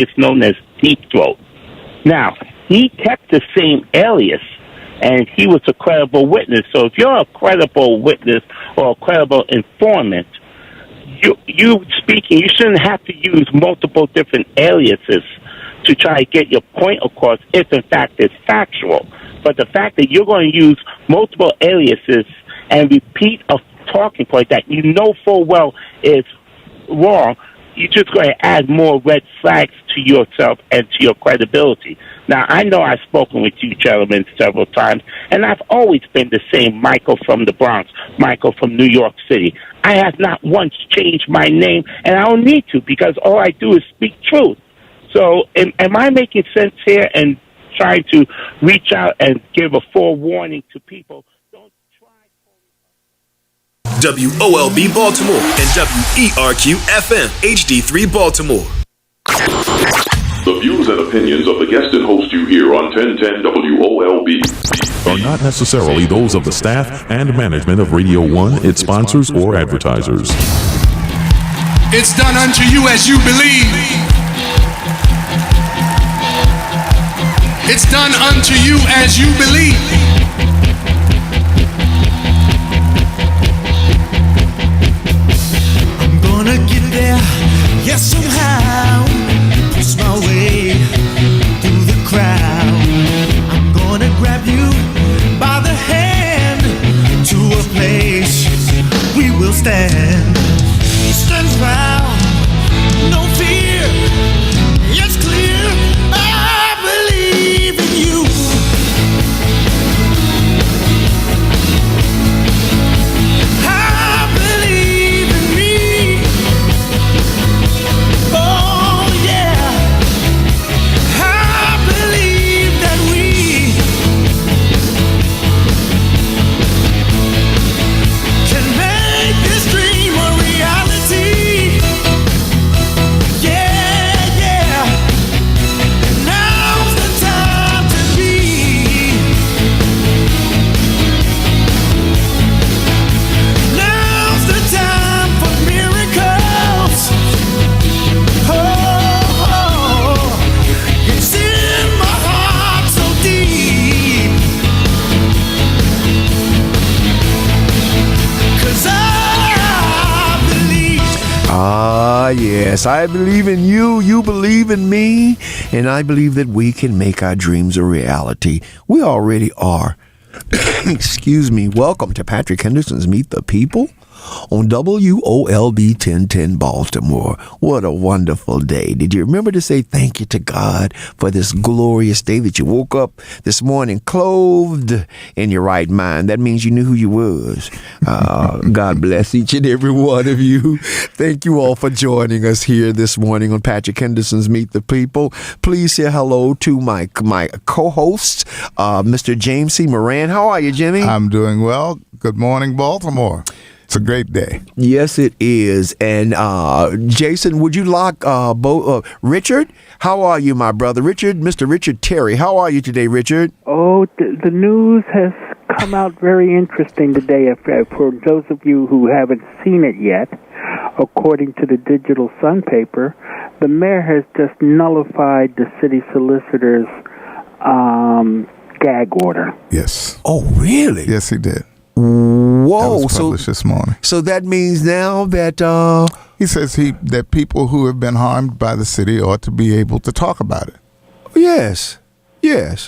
It's known as Deep Throat. Now, he kept the same alias, and he was a credible witness. So if you're a credible witness or a credible informant, you speaking, you shouldn't have to use multiple different aliases to try to get your point across if, in fact, it's factual. But the fact that you're going to use multiple aliases and repeat a talking point that you know full well is wrong, you're just going to add more red flags to yourself and to your credibility. Now, I know I've spoken with you gentlemen several times, and I've always been the same Michael from the Bronx, Michael from New York City. I have not once changed my name, and I don't need to, because all I do is speak truth. So am I making sense here and trying to reach out and give a forewarning to people? Don't try. WOLB Baltimore and WERQ FM HD3 Baltimore. The views and opinions of the guest and host you hear on 1010 WOLB are not necessarily those of the staff and management of Radio 1, its sponsors, or advertisers. It's done unto you as you believe. It's done unto you as you believe. I'm gonna get there, yes, somehow. Push my way through the crowd. I'm gonna grab you by the hand to a place we will stand. Stand proud, no fear. It's clear, I believe in you. I believe in me. Oh yeah, I believe that we can make this dream a reality. Yeah, yeah. Now's the time to be. Now's the time for miracles. Oh, it's in my heart so deep. 'Cause I believe. Ah, yes, I believe in you, you believe in me, and I believe that we can make our dreams a reality. We already are. Excuse me. Welcome to Patrick Henderson's Meet the People on WOLB 1010 Baltimore. What a wonderful day. Did you remember to say thank you to God for this glorious day that you woke up this morning clothed in your right mind? That means you knew who you was. God bless each and every one of you. Thank you all for joining us here this morning on Patrick Henderson's Meet the People. Please say hello to my co-host, Mr. James C. Moran. How are you, Jimmy? I'm doing well. Good morning, Baltimore. It's a great day. Yes, it is. And Jason, would you lock Richard? How are you, my brother? Mr. Richard Terry. How are you today, Richard? Oh, the news has come out very interesting today. For those of you who haven't seen it yet, according to the Digital Sun paper, the mayor has just nullified the city solicitor's gag order. Yes. Oh, really? Yes, he did. Whoa! That was published this morning. So that means now that he says that people who have been harmed by the city ought to be able to talk about it. Yes.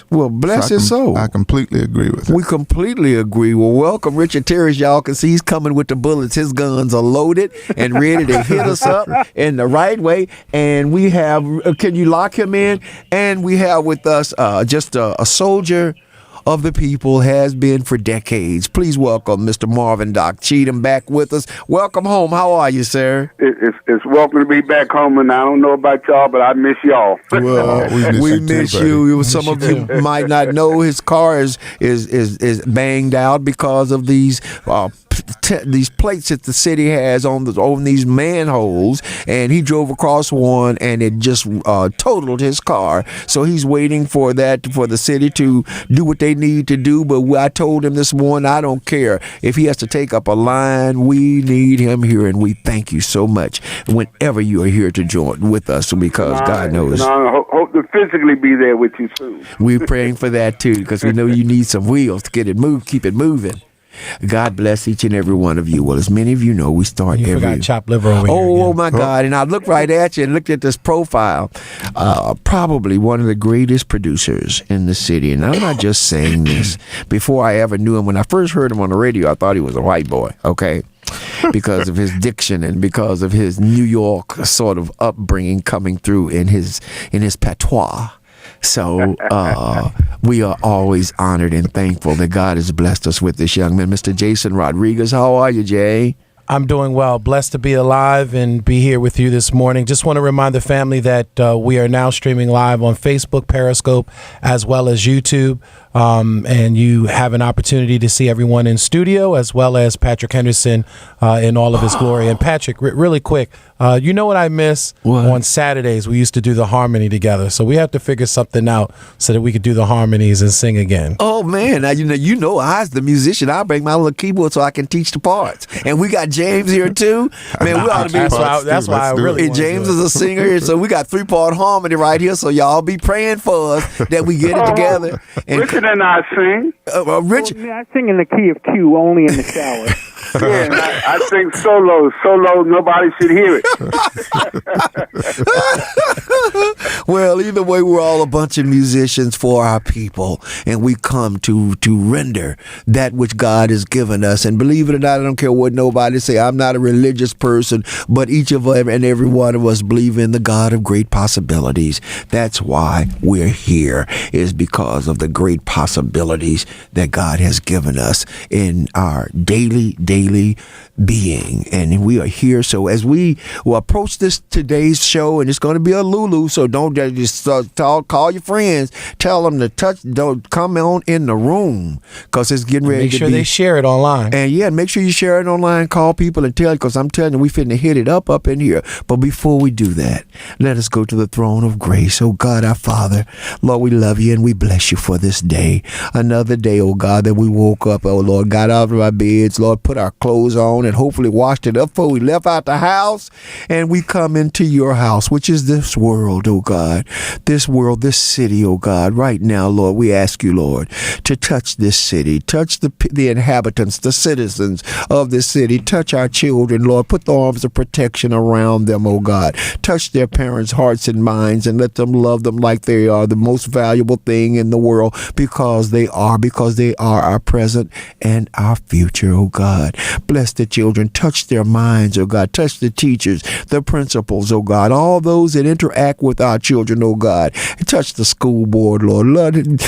Well, bless his soul. I completely agree with it. We completely agree. Well, welcome, Richard Terry. As y'all can see, he's coming with the bullets. His guns are loaded and ready to hit us up in the right way. And we have, can you lock him in? And we have with us just a soldier of the people, has been for decades. Please welcome Mr. Marvin Doc Cheatham back with us. Welcome home. How are you, sir? It's welcome to be back home, and I don't know about y'all, but I miss y'all. Well, we miss you. Some of you might not know his car is banged out because of these these plates that the city has on these manholes, and he drove across one, and it just totaled his car. So he's waiting for the city to do what they need to do. But I told him this morning, I don't care if he has to take up a line. We need him here, and we thank you so much whenever you are here to join with us, because God knows. I hope to physically be there with you soon. We're praying for that too, because we know you need some wheels to get it moved, keep it moving. God bless each and every one of you. Well, as many of you know, we start you every. Forgot chopped liver over here. Oh my God! And I looked right at you and looked at this profile. Probably one of the greatest producers in the city, and I'm not just saying this. Before I ever knew him, when I first heard him on the radio, I thought he was a white boy. Okay. Because of his diction and because of his New York sort of upbringing coming through in his patois. So we are always honored and thankful that God has blessed us with this young man, Mr. Jason Rodriguez. How are you, Jay? I'm doing well. Blessed to be alive and be here with you this morning. Just want to remind the family that we are now streaming live on Facebook, Periscope, as well as YouTube. And you have an opportunity to see everyone in studio, as well as Patrick Henderson in all of his glory. And Patrick, really quick, you know what I miss? What? On Saturdays, we used to do the harmony together. So we have to figure something out so that we could do the harmonies and sing again. Oh, man. Now, you know, I, as the musician, I'll bring my little keyboard so I can teach the parts. And we got James here, too. Man, we ought to be. That's why I really and James is a singer here, so we got 3-part harmony right here. So y'all be praying for us that we get it together. And Richard and I sing. Richard? Well, I sing in the key of Q, only in the shower. Yeah, and I sing solo, nobody should hear it. Well, either way, we're all a bunch of musicians for our people, and we come to render that which God has given us. And believe it or not, I don't care what nobody say. I'm not a religious person, but each of us and every one of us believe in the God of great possibilities. That's why we're here, is because of the great possibilities that God has given us in our daily being. And we are here. So as we will approach today's show, and it's going to be a Lulu, so don't just call your friends, tell them to don't come on in the room, because it's getting ready to be. Make sure they share it online. And yeah, make sure you share it online, call people and tell, because I'm telling you, we finna hit it up in here. But before we do that, let us go to the throne of grace. Oh God, our Father, Lord, we love you and we bless you for this day. Another day, oh God, that we woke up, oh Lord, got out of our beds, Lord, put our clothes on and hopefully washed it up before we left out the house, and we come into your house, which is this world, oh God, this city, oh God. Right now, Lord, we ask you, Lord, to touch this city, touch the inhabitants, the citizens of this city, touch our children, Lord, put the arms of protection around them, oh God, touch their parents' hearts and minds, and let them love them like they are the most valuable thing in the world, because they are our present and our future, oh God. Bless the children, touch their minds, oh God, touch the teachers, the principals, oh God, all those that interact with our children, oh God, touch the school board, Lord.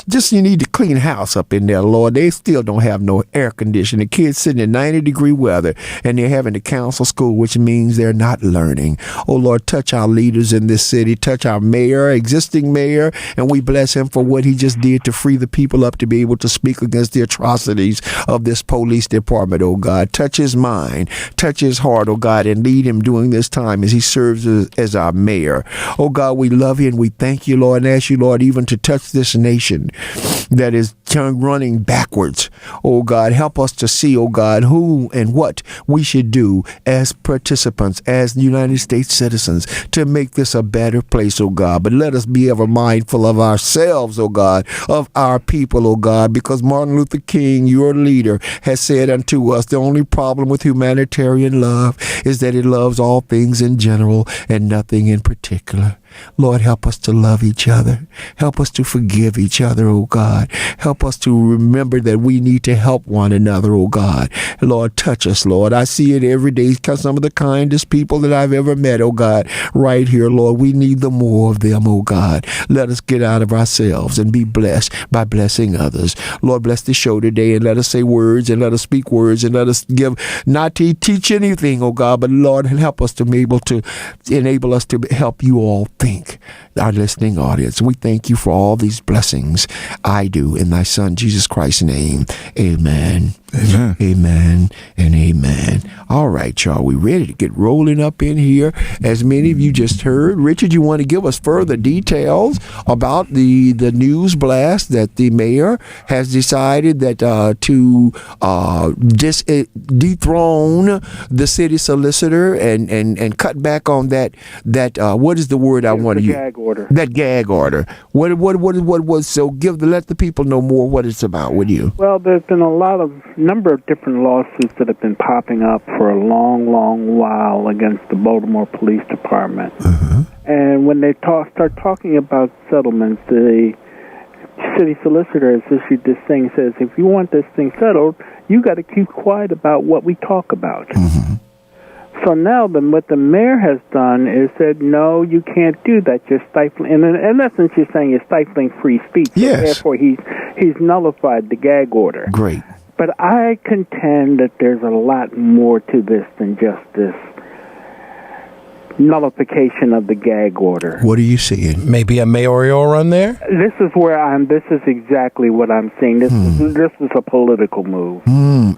Just you need to clean house up in there, Lord. They still don't have no air conditioning. The kids sitting in 90-degree weather, and they're having to cancel school, which means they're not learning. Oh, Lord, touch our leaders in this city. Touch our mayor, existing mayor, and we bless him for what he just did to free the people up to be able to speak against the atrocities of this police department, oh God. Touch his mind, touch his heart, oh God, and lead him during this time as he serves as our mayor. Oh God, we love you and we thank you, Lord, and ask you, Lord, even to touch this nation that is running backwards. Oh God, help us to see, oh God, who and what we should do as participants, as United States citizens, to make this a better place, oh God. But let us be ever mindful of ourselves, oh God, of our people, oh God, because Martin Luther King, your leader, has said unto us, the only problem with humanitarian love is that it loves all things in general and nothing in particular. Lord, help us to love each other. Help us to forgive each other, oh God. Help us to remember that we need to help one another, oh God. Lord, touch us, Lord. I see it every day, because some of the kindest people that I've ever met, oh God, right here, Lord. We need the more of them, oh God. Let us get out of ourselves and be blessed by blessing others. Lord, bless the show today, and let us say words, and let us speak words, and let us not to teach anything, oh God, but Lord, help us to be able to enable us to help you all think, our listening audience. We thank you for all these blessings. I do in thy Son, Jesus Christ's name. Amen. Amen. Amen and amen. All right, y'all. We ready to get rolling up in here. As many of you just heard, Richard, you want to give us further details about the news blast that the mayor has decided that to dethrone the city solicitor and cut back on that what is the word I want to use? Gag order. That gag order. What was so? Let the people know more what it's about. With you. Well, there's been a number of different lawsuits that have been popping up for a long, long while against the Baltimore Police Department. And when they start talking about settlements, the city solicitor has issued this thing, says, if you want this thing settled, you got to keep quiet about what we talk about. So now what the mayor has done is said, no, you can't do that. You're stifling. And in essence, you're saying you're stifling free speech. Yes. So therefore, he's nullified the gag order. Great. But I contend that there's a lot more to this than just this nullification of the gag order. What are you seeing? Maybe a mayoral run there? This is exactly what I'm seeing. This is a political move.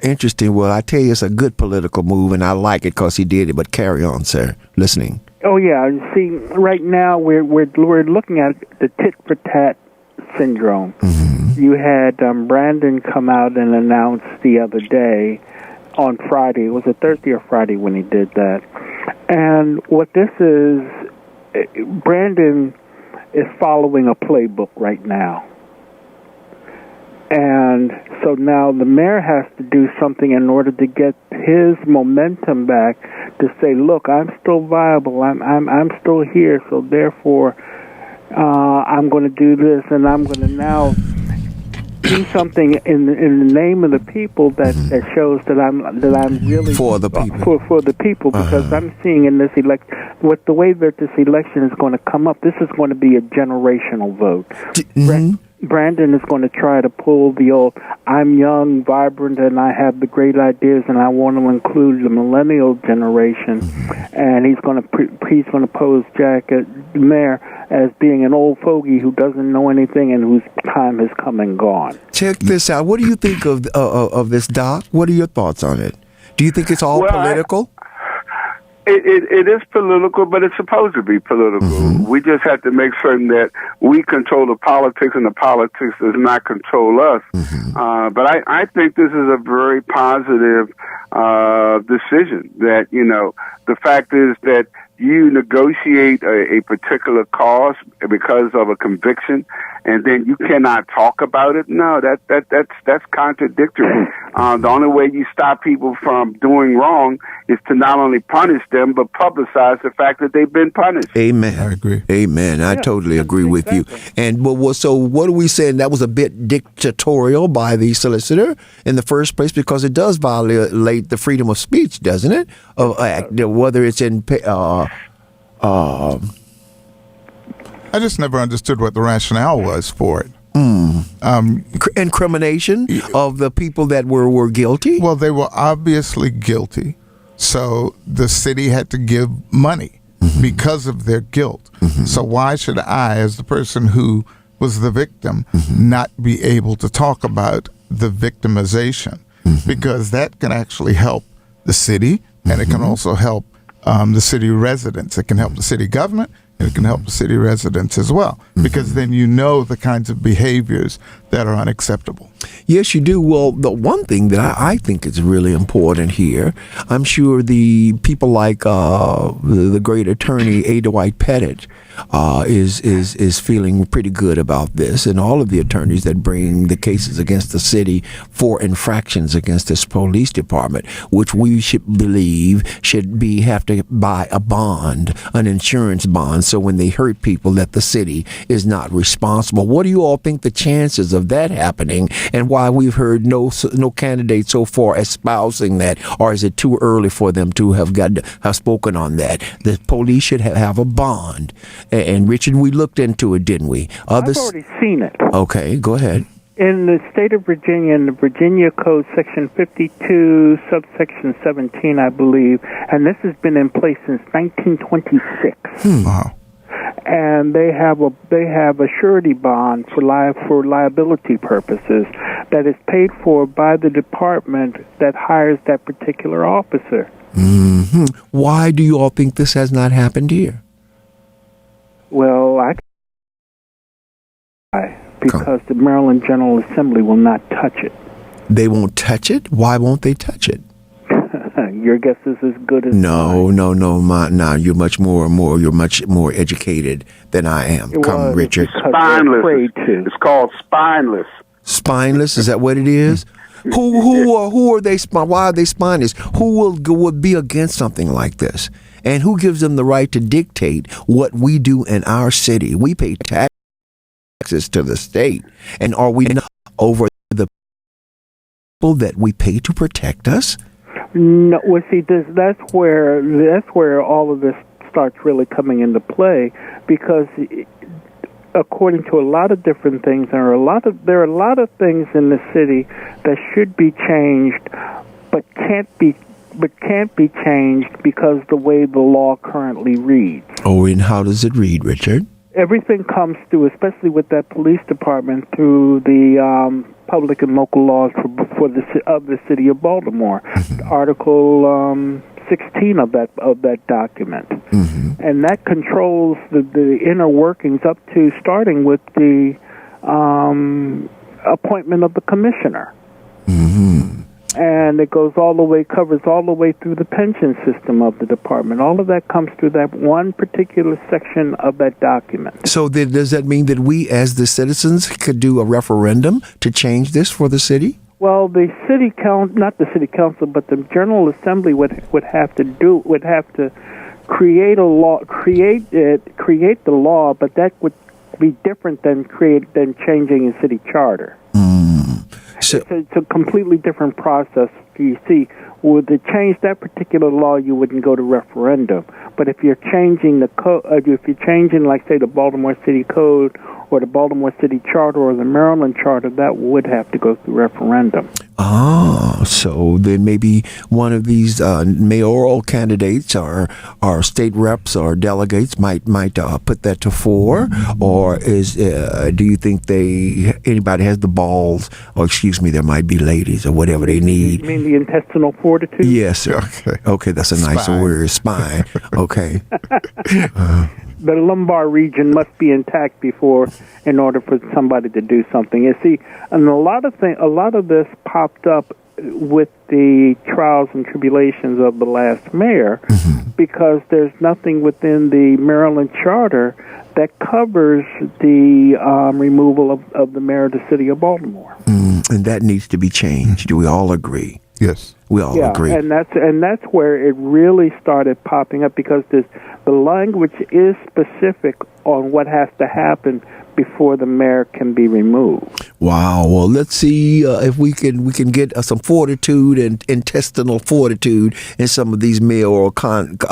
Interesting. Well, I tell you, it's a good political move, and I like it because he did it. But carry on, sir. Listening. Oh yeah. See, right now we're looking at the tit for tat syndrome. You had Brandon come out and announce the other day on Friday. It was a Thursday or Friday when he did that. And what this is, Brandon is following a playbook right now. And so now the mayor has to do something in order to get his momentum back to say, look, I'm still viable. I'm still here. So therefore, I'm going to do this, and I'm going to now do something in the name of the people that shows that I'm really for the people. For the people, because I'm seeing in this with the way that this election is going to come up, this is going to be a generational vote. Brandon is going to try to pull the old, I'm young, vibrant, and I have the great ideas, and I want to include the millennial generation. And he's going to pose Jack, the mayor, as being an old fogey who doesn't know anything and whose time has come and gone. Check this out. What do you think of this, Doc? What are your thoughts on it? Do you think it's all political? It is political, but it's supposed to be political. We just have to make certain that we control the politics and the politics does not control us. But I think this is a very positive decision that, the fact is that you negotiate a particular cause because of a conviction, and then you cannot talk about it. No, that's contradictory. The only way you stop people from doing wrong is to not only punish them, but publicize the fact that they've been punished. Amen. I agree. Amen. I totally agree with you. And so what are we saying? That was a bit dictatorial by the solicitor in the first place, because it does violate the freedom of speech, doesn't it? Whether it's in I just never understood what the rationale was for it. Incrimination of the people that were guilty? Well, they were obviously guilty, so the city had to give money because of their guilt. So why should I, as the person who was the victim, not be able to talk about the victimization? Because that can actually help the city, and it can also help the city residents. It can help the city government, and it can help the city residents as well, because then you know the kinds of behaviors that are unacceptable. Yes, you do. Well, the one thing that I think is really important here, I'm sure the people like the great attorney A. Dwight Pettit is feeling pretty good about this, and all of the attorneys that bring the cases against the city for infractions against this police department, which we should believe should have to buy a bond, an insurance bond, so when they hurt people that the city is not responsible. What do you all think the chances of that happening, and why we've heard no candidate so far espousing that, or is it too early for them to have spoken on that? The police should have a bond. And Richard, we looked into it, didn't we? I've already seen it. Okay, go ahead. In the state of Virginia, in the Virginia Code, Section 52, subsection 17, I believe, and this has been in place since 1926. Wow. And they have a surety bond for liability purposes. that is paid for by the department that hires that particular officer. Mm-hmm. Why do you all think this has not happened here? Well, because the Maryland General Assembly will not touch it. They won't touch it? Why won't they touch it? Your guess is as good as mine. No. You're much more educated than I am. Come, Richard. Spineless. It's called spineless. Spineless? Is that what it is? Who are they? Why are they spineless? Who would be against something like this? And who gives them the right to dictate what we do in our city? We pay taxes to the state, and are we not over the people that we pay to protect us? No, well, see, that's where all of this starts really coming into play, because according to a lot of different things, there are a lot of things in the city that should be changed, but can't be changed because the way the law currently reads. Oh, and how does it read, Richard? Everything comes through, especially with that police department, through the public and local laws of the city of Baltimore. Article 16 of that document, and that controls the inner workings up to starting with the appointment of the commissioner. And it goes covers all the way through the pension system of the department. All of that comes through that one particular section of that document. So does that mean that we as the citizens could do a referendum to change this for the city? Well, not the city council, but the General Assembly would have to create a law, create the law, but that would be different than changing a city charter. So it's a completely different process. You see, to change that particular law, you wouldn't go to referendum. But if you're changing the code, if you're changing, like, say, the Baltimore City Code or the Baltimore City Charter or the Maryland Charter, that would have to go through referendum. So then maybe one of these mayoral candidates or state reps or delegates might put that to fore, or do you think anybody has the balls, or excuse me, there might be ladies or whatever they need? You mean the intestinal fortitude? Yes, sir. Okay, that's a nice word, spine. Okay. The lumbar region must be intact in order for somebody to do something. You see, and a lot of this popped up with the trials and tribulations of the last mayor, because there's nothing within the Maryland Charter that covers the removal of the mayor of the city of Baltimore. And that needs to be changed. Do we all agree? Yes. We all agree. And that's where it really started popping up, because the language is specific on what has to happen before the mayor can be removed. Wow. Well, let's see if we can get some fortitude and intestinal fortitude in some of these mayoral candidates.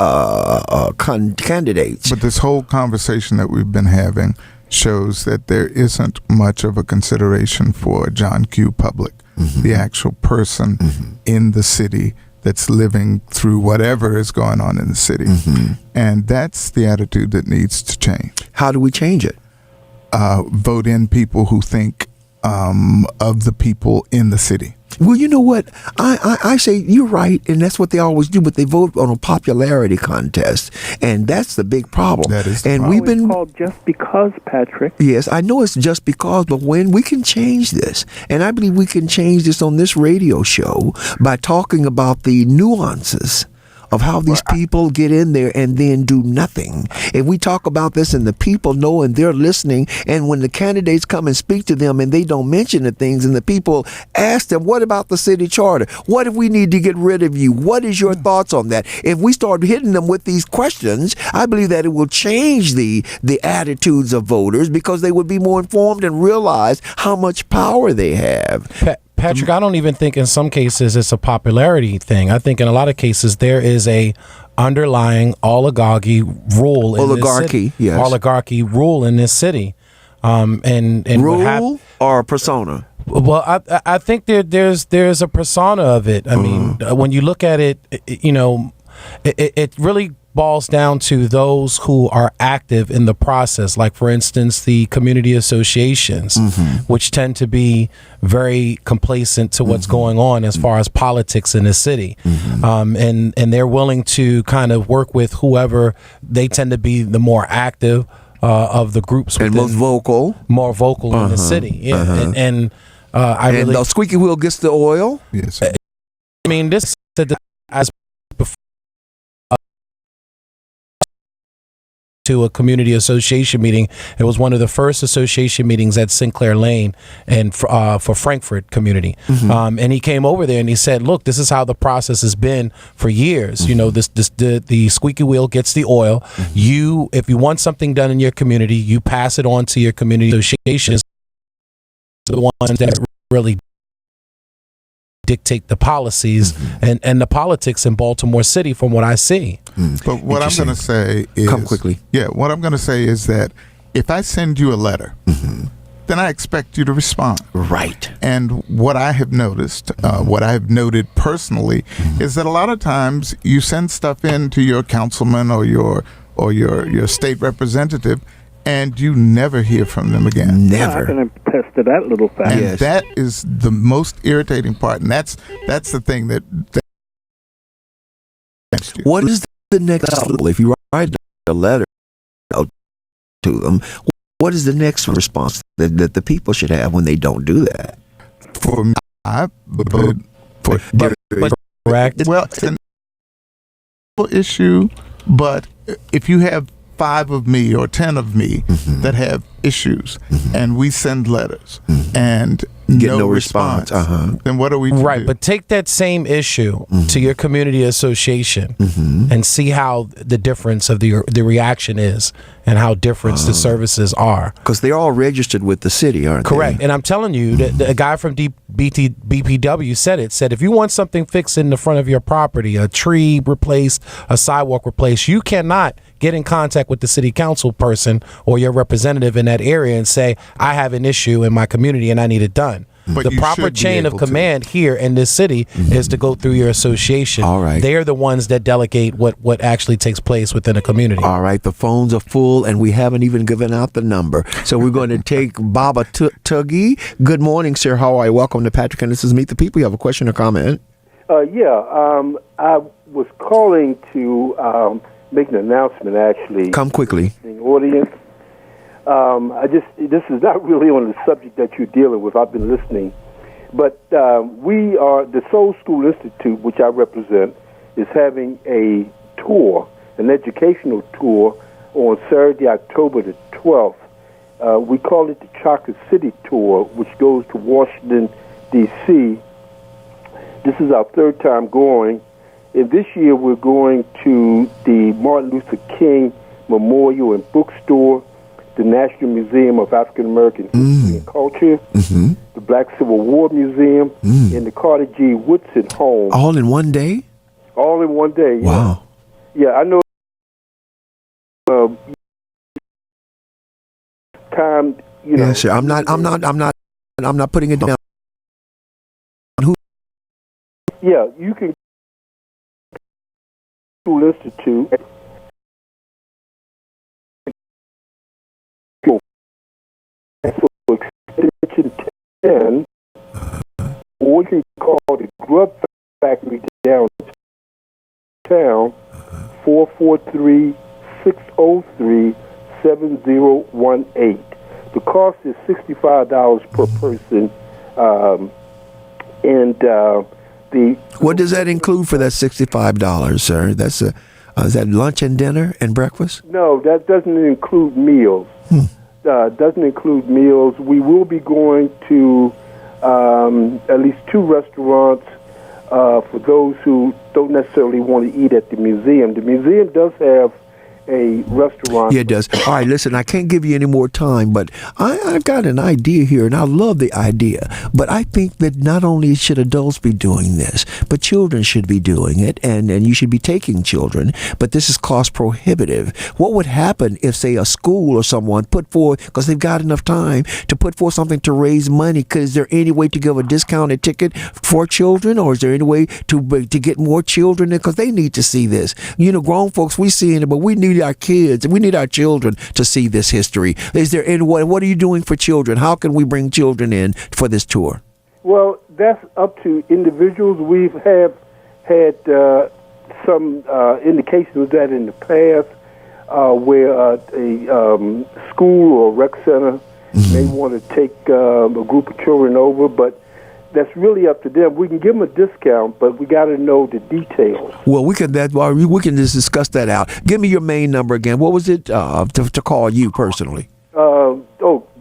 But this whole conversation that we've been having shows that there isn't much of a consideration for John Q. Public, the actual person in the city that's living through whatever is going on in the city. And that's the attitude that needs to change. How do we change it? Vote in people who think of the people in the city. Well, you know what? I say you're right, and that's what they always do, but they vote on a popularity contest, and that's the big problem. That is the and problem. We've been called just because, Patrick. Yes, I know it's just because, but when we can change this, and I believe we can change this on this radio show by talking about the nuances of how these people get in there and then do nothing. If we talk about this and the people know and they're listening, and when the candidates come and speak to them and they don't mention the things, and the people ask them, what about the city charter? What if we need to get rid of you? What is your thoughts on that? If we start hitting them with these questions, I believe that it will change the attitudes of voters, because they would be more informed and realize how much power they have. Patrick, I don't even think in some cases it's a popularity thing. I think in a lot of cases there is a underlying oligarchy rule in this city. Yes. Oligarchy rule in this city. And rule or persona? Well, I think there's a persona of it. I mean, when you look at it, it really boils down to those who are active in the process, like, for instance, the community associations, which tend to be very complacent to what's going on as far as politics in the city. And they're willing to kind of work with whoever. They tend to be the more active of the groups. And more vocal in the city. Yeah. And I really... the squeaky wheel gets the oil? Yes. I mean, this as before to a community association meeting. It was one of the first association meetings at Sinclair Lane and for Frankfurt community. And he came over there and he said, "Look, this is how the process has been for years. You know, the squeaky wheel gets the oil. If you want something done in your community, you pass it on to your community associations, the ones that really dictate the policies and the politics in Baltimore City from what I see." But what I'm going to say is... Come quickly. Yeah, what I'm going to say is that if I send you a letter, then I expect you to respond. Right. And what I have noticed, what I have noted personally, is that a lot of times you send stuff in to your councilman or your state representative, and you never hear from them again. Never. I can attest to that little fact. And that is the most irritating part, and that's the thing that what is the next level? If you write a letter out to them, what is the next response that the people should have when they don't do that? For me, correct. Well, it's an issue, but if you have 5 of me or 10 of me that have issues, and we send letters and get no response, then what are we to do? But take that same issue to your community association and see how the difference of the reaction is and how different the services are. Because they're all registered with the city, aren't they? Correct. And I'm telling you, the guy from BPW said if you want something fixed in the front of your property, a tree replaced, a sidewalk replaced, you cannot get in contact with the city council person or your representative in that area and say, I have an issue in my community and I need it done. But the proper chain of command here in this city is to go through your association. All right. They're the ones that delegate what actually takes place within a community. All right. The phones are full and we haven't even given out the number. So we're going to take Baba Tuggy. Good morning, sir. How are you? Welcome to Patrick and this is Meet the People. You have a question or comment? I was calling to make an announcement, actually. Come quickly. The audience. This is not really on the subject that you're dealing with. I've been listening. But we are, the Soul School Institute, which I represent, is having a tour, an educational tour, on Saturday, October the 12th. We call it the Chocolate City Tour, which goes to Washington, D.C. This is our 3rd time going. And this year we're going to the Martin Luther King Memorial and Bookstore, the National Museum of African American History and Culture, the Black Civil War Museum, and the Carter G. Woodson Home. All in one day? All in one day. Wow. Yeah, I know. Time, you know. Yes, sir. I'm not putting it down. Yeah, you can. School Institute. Extension 10, or you can call the Grub Factory downtown, 443-603-7018. The cost is $65 per person, What does that include for that $65, sir? That's is that lunch and dinner and breakfast? No, that doesn't include meals. Doesn't include meals. We will be going to at least 2 restaurants for those who don't necessarily want to eat at the museum. The museum does have a restaurant. Yeah, it does. All right, listen, I can't give you any more time, but I've got an idea here, and I love the idea. But I think that not only should adults be doing this, but children should be doing it, and you should be taking children. But this is cost prohibitive. What would happen if, say, a school or someone put forth, because they've got enough time to put forth something to raise money? Is there any way to give a discounted ticket for children, or is there any way to get more children in? Because they need to see this. You know, grown folks, we seeing it, but we need our kids, we need our children to see this history. Is there any way? What are you doing for children? How can we bring children in for this tour? Well, that's up to individuals. We've had some indications of that in the past, where a school or rec center may want to take a group of children over, but that's really up to them. We can give them a discount, but we got to know the details. Well, we can just discuss that out. Give me your main number again. What was it to call you personally? To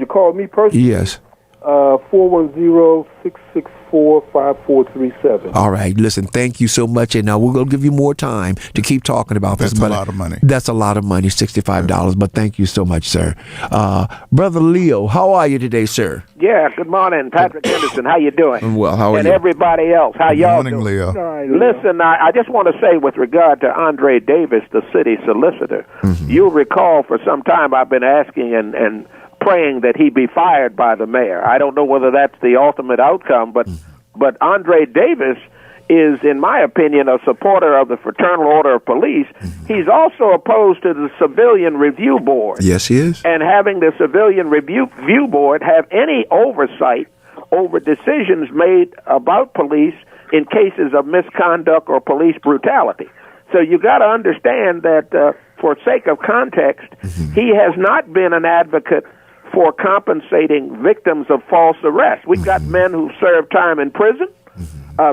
call me personally? Yes. 410-664-5437. All right. Listen, thank you so much. And now we're going to give you more time to keep talking about this. That's a lot of money. That's a lot of money, $65. But thank you so much, sir. Brother Leo, how are you today, sir? Yeah, good morning, Patrick Henderson. How you doing? Well, how are and you? And everybody else, how y'all doing? Leo. Right, Listen, I just want to say with regard to Andre Davis, the city solicitor, you'll recall for some time I've been asking and praying that he be fired by the mayor. I don't know whether that's the ultimate outcome, but Andre Davis is, in my opinion, a supporter of the Fraternal Order of Police. He's also opposed to the Civilian Review Board. Yes, he is. And having the Civilian Review Board have any oversight over decisions made about police in cases of misconduct or police brutality. So you got to understand that, for sake of context, he has not been an advocate for compensating victims of false arrest. We've got men who serve time in prison,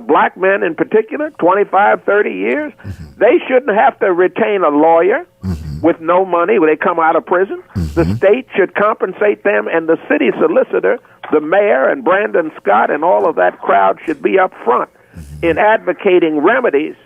black men in particular, 25, 30 years. They shouldn't have to retain a lawyer with no money when they come out of prison. The state should compensate them, and the city solicitor, the mayor, and Brandon Scott and all of that crowd should be up front in advocating remedies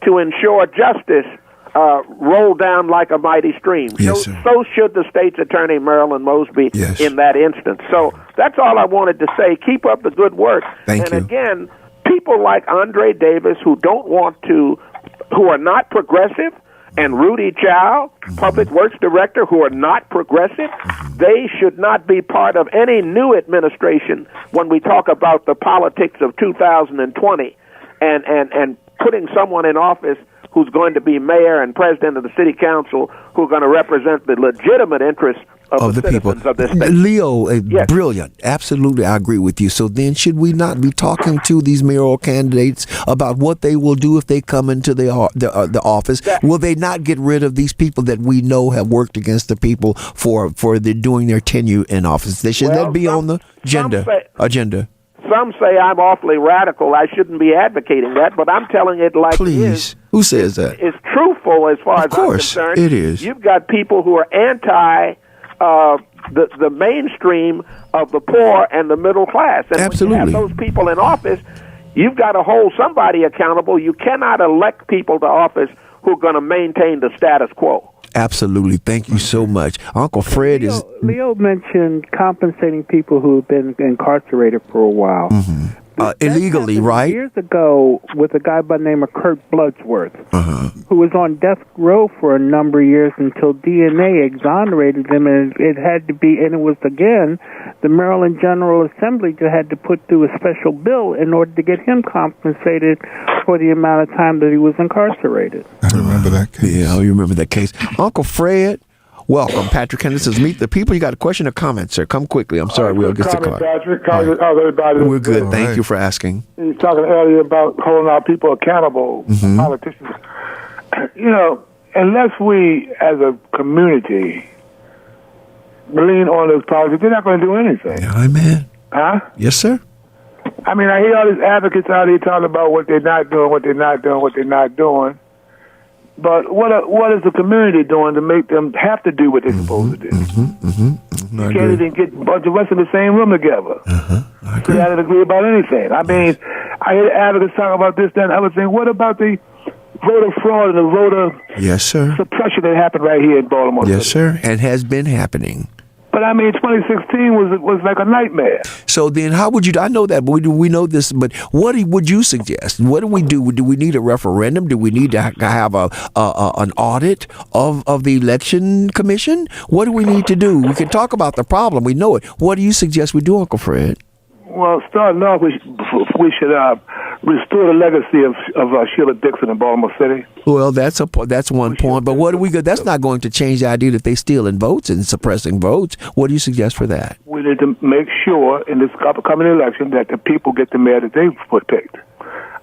to ensure justice roll down like a mighty stream. Yes, so should the state's attorney, Marilyn Mosby, in that instance. So that's all I wanted to say. Keep up the good work. Thank you. Again, people like Andre Davis who are not progressive, and Rudy Chow, Public Works Director, who are not progressive, they should not be part of any new administration when we talk about the politics of 2020 and putting someone in office who's going to be mayor and president of the city council, who are going to represent the legitimate interests of the people of this state. Leo, brilliant. Absolutely, I agree with you. So then should we not be talking to these mayoral candidates about what they will do if they come into the office? Will they not get rid of these people that we know have worked against the people for doing their tenure in office? Should that be on the agenda? Some say I'm awfully radical. I shouldn't be advocating that, but I'm telling it like it is. Who says that? It's truthful as far as I'm concerned. It is. You've got people who are anti the mainstream of the poor and the middle class. And absolutely. When you have those people in office, you've got to hold somebody accountable. You cannot elect people to office who are going to maintain the status quo. Absolutely. Thank you so much. Uncle Fred is... Leo mentioned compensating people who've been incarcerated for a while. Illegally, right? Years ago, with a guy by the name of Kurt Bloodsworth, who was on death row for a number of years until DNA exonerated him, and it had to be, and it was again the Maryland General Assembly that had to put through a special bill in order to get him compensated for the amount of time that he was incarcerated. I remember that case. Yeah, you remember that case. Uncle Fred, welcome. Patrick Henderson's Meet the People. You got a question or comment, sir? Come quickly. I'm sorry, we'll get the car. Patrick, how's everybody? We're good. Thank you for asking. You were talking earlier about holding our people accountable, politicians. You know, unless we as a community lean on those politics, they're not going to do anything. Amen. Huh? Yes, sir. I mean, I hear all these advocates out here talking about what they're not doing, what they're not doing, what they're not doing. But what is the community doing to make them have to do what they're supposed to do? You can't even get a bunch of us in the same room together. We can't agree about anything. I mean, I hear the advocates talk about this, that, and other thing. What about the voter fraud and the voter yes, sir, suppression that happened right here in Baltimore yes, City. sir, and has been happening. But I mean, 2016 was like a nightmare. So then, how would you? I know that, but we know this. But what would you suggest? What do we do? Do we need a referendum? Do we need to have an audit of the election commission? What do we need to do? We can talk about the problem. We know it. What do you suggest we do, Uncle Fred? Well, starting off, we should restore the legacy of Sheila Dixon in Baltimore City. Well, that's one point. But what do we? That's not going to change the idea that they stealing votes and suppressing votes. What do you suggest for that? We need to make sure in this upcoming election that the people get the mayor that they've picked.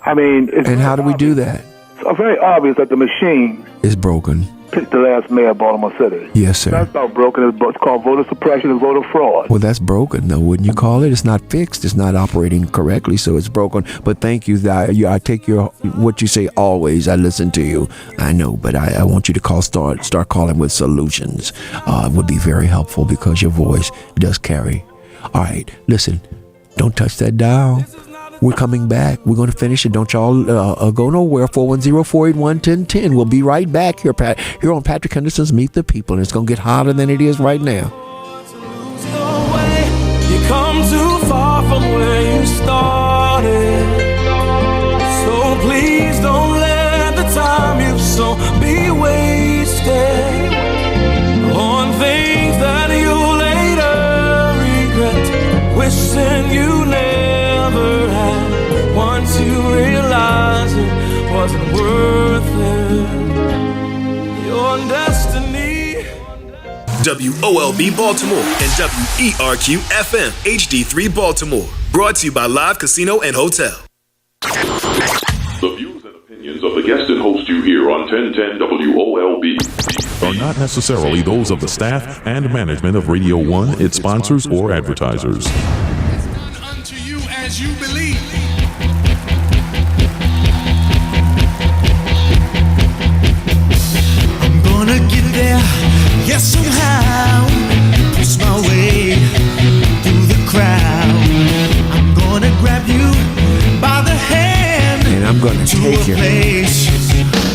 I mean, and how do we do that? It's very obvious that the machine is broken. Picked the last mayor of Baltimore City. Yes, sir. That's not broken. It's called voter suppression and voter fraud. Well, that's broken, though, wouldn't you call it? It's not fixed. It's not operating correctly, so it's broken. But thank you. I take what you say always. I listen to you. I know, but I want you to start calling with solutions. It would be very helpful because your voice does carry. All right, listen. Don't touch that dial. We're coming back. We're going to finish it. Don't y'all go nowhere. 410-481-1010. We'll be right back here on Patrick Henderson's Meet the People. And it's going to get hotter than it is right now. You come too far from where you started. So please don't let the time you've sown be wasted on things that you'll later regret. Wishing you never had. Once you realize it wasn't worth it, your destiny. WOLB Baltimore and WERQ FM HD3 Baltimore. Brought to you by Live Casino and Hotel. The views and opinions of the guest and host you hear on 1010 WOLB are not necessarily those of the staff and management of Radio 1, its sponsors, or advertisers. It's done unto you as you believe. I'm gonna get there, yes, somehow. Push my way through the crowd. I'm gonna grab you by the hand, and I'm gonna take you.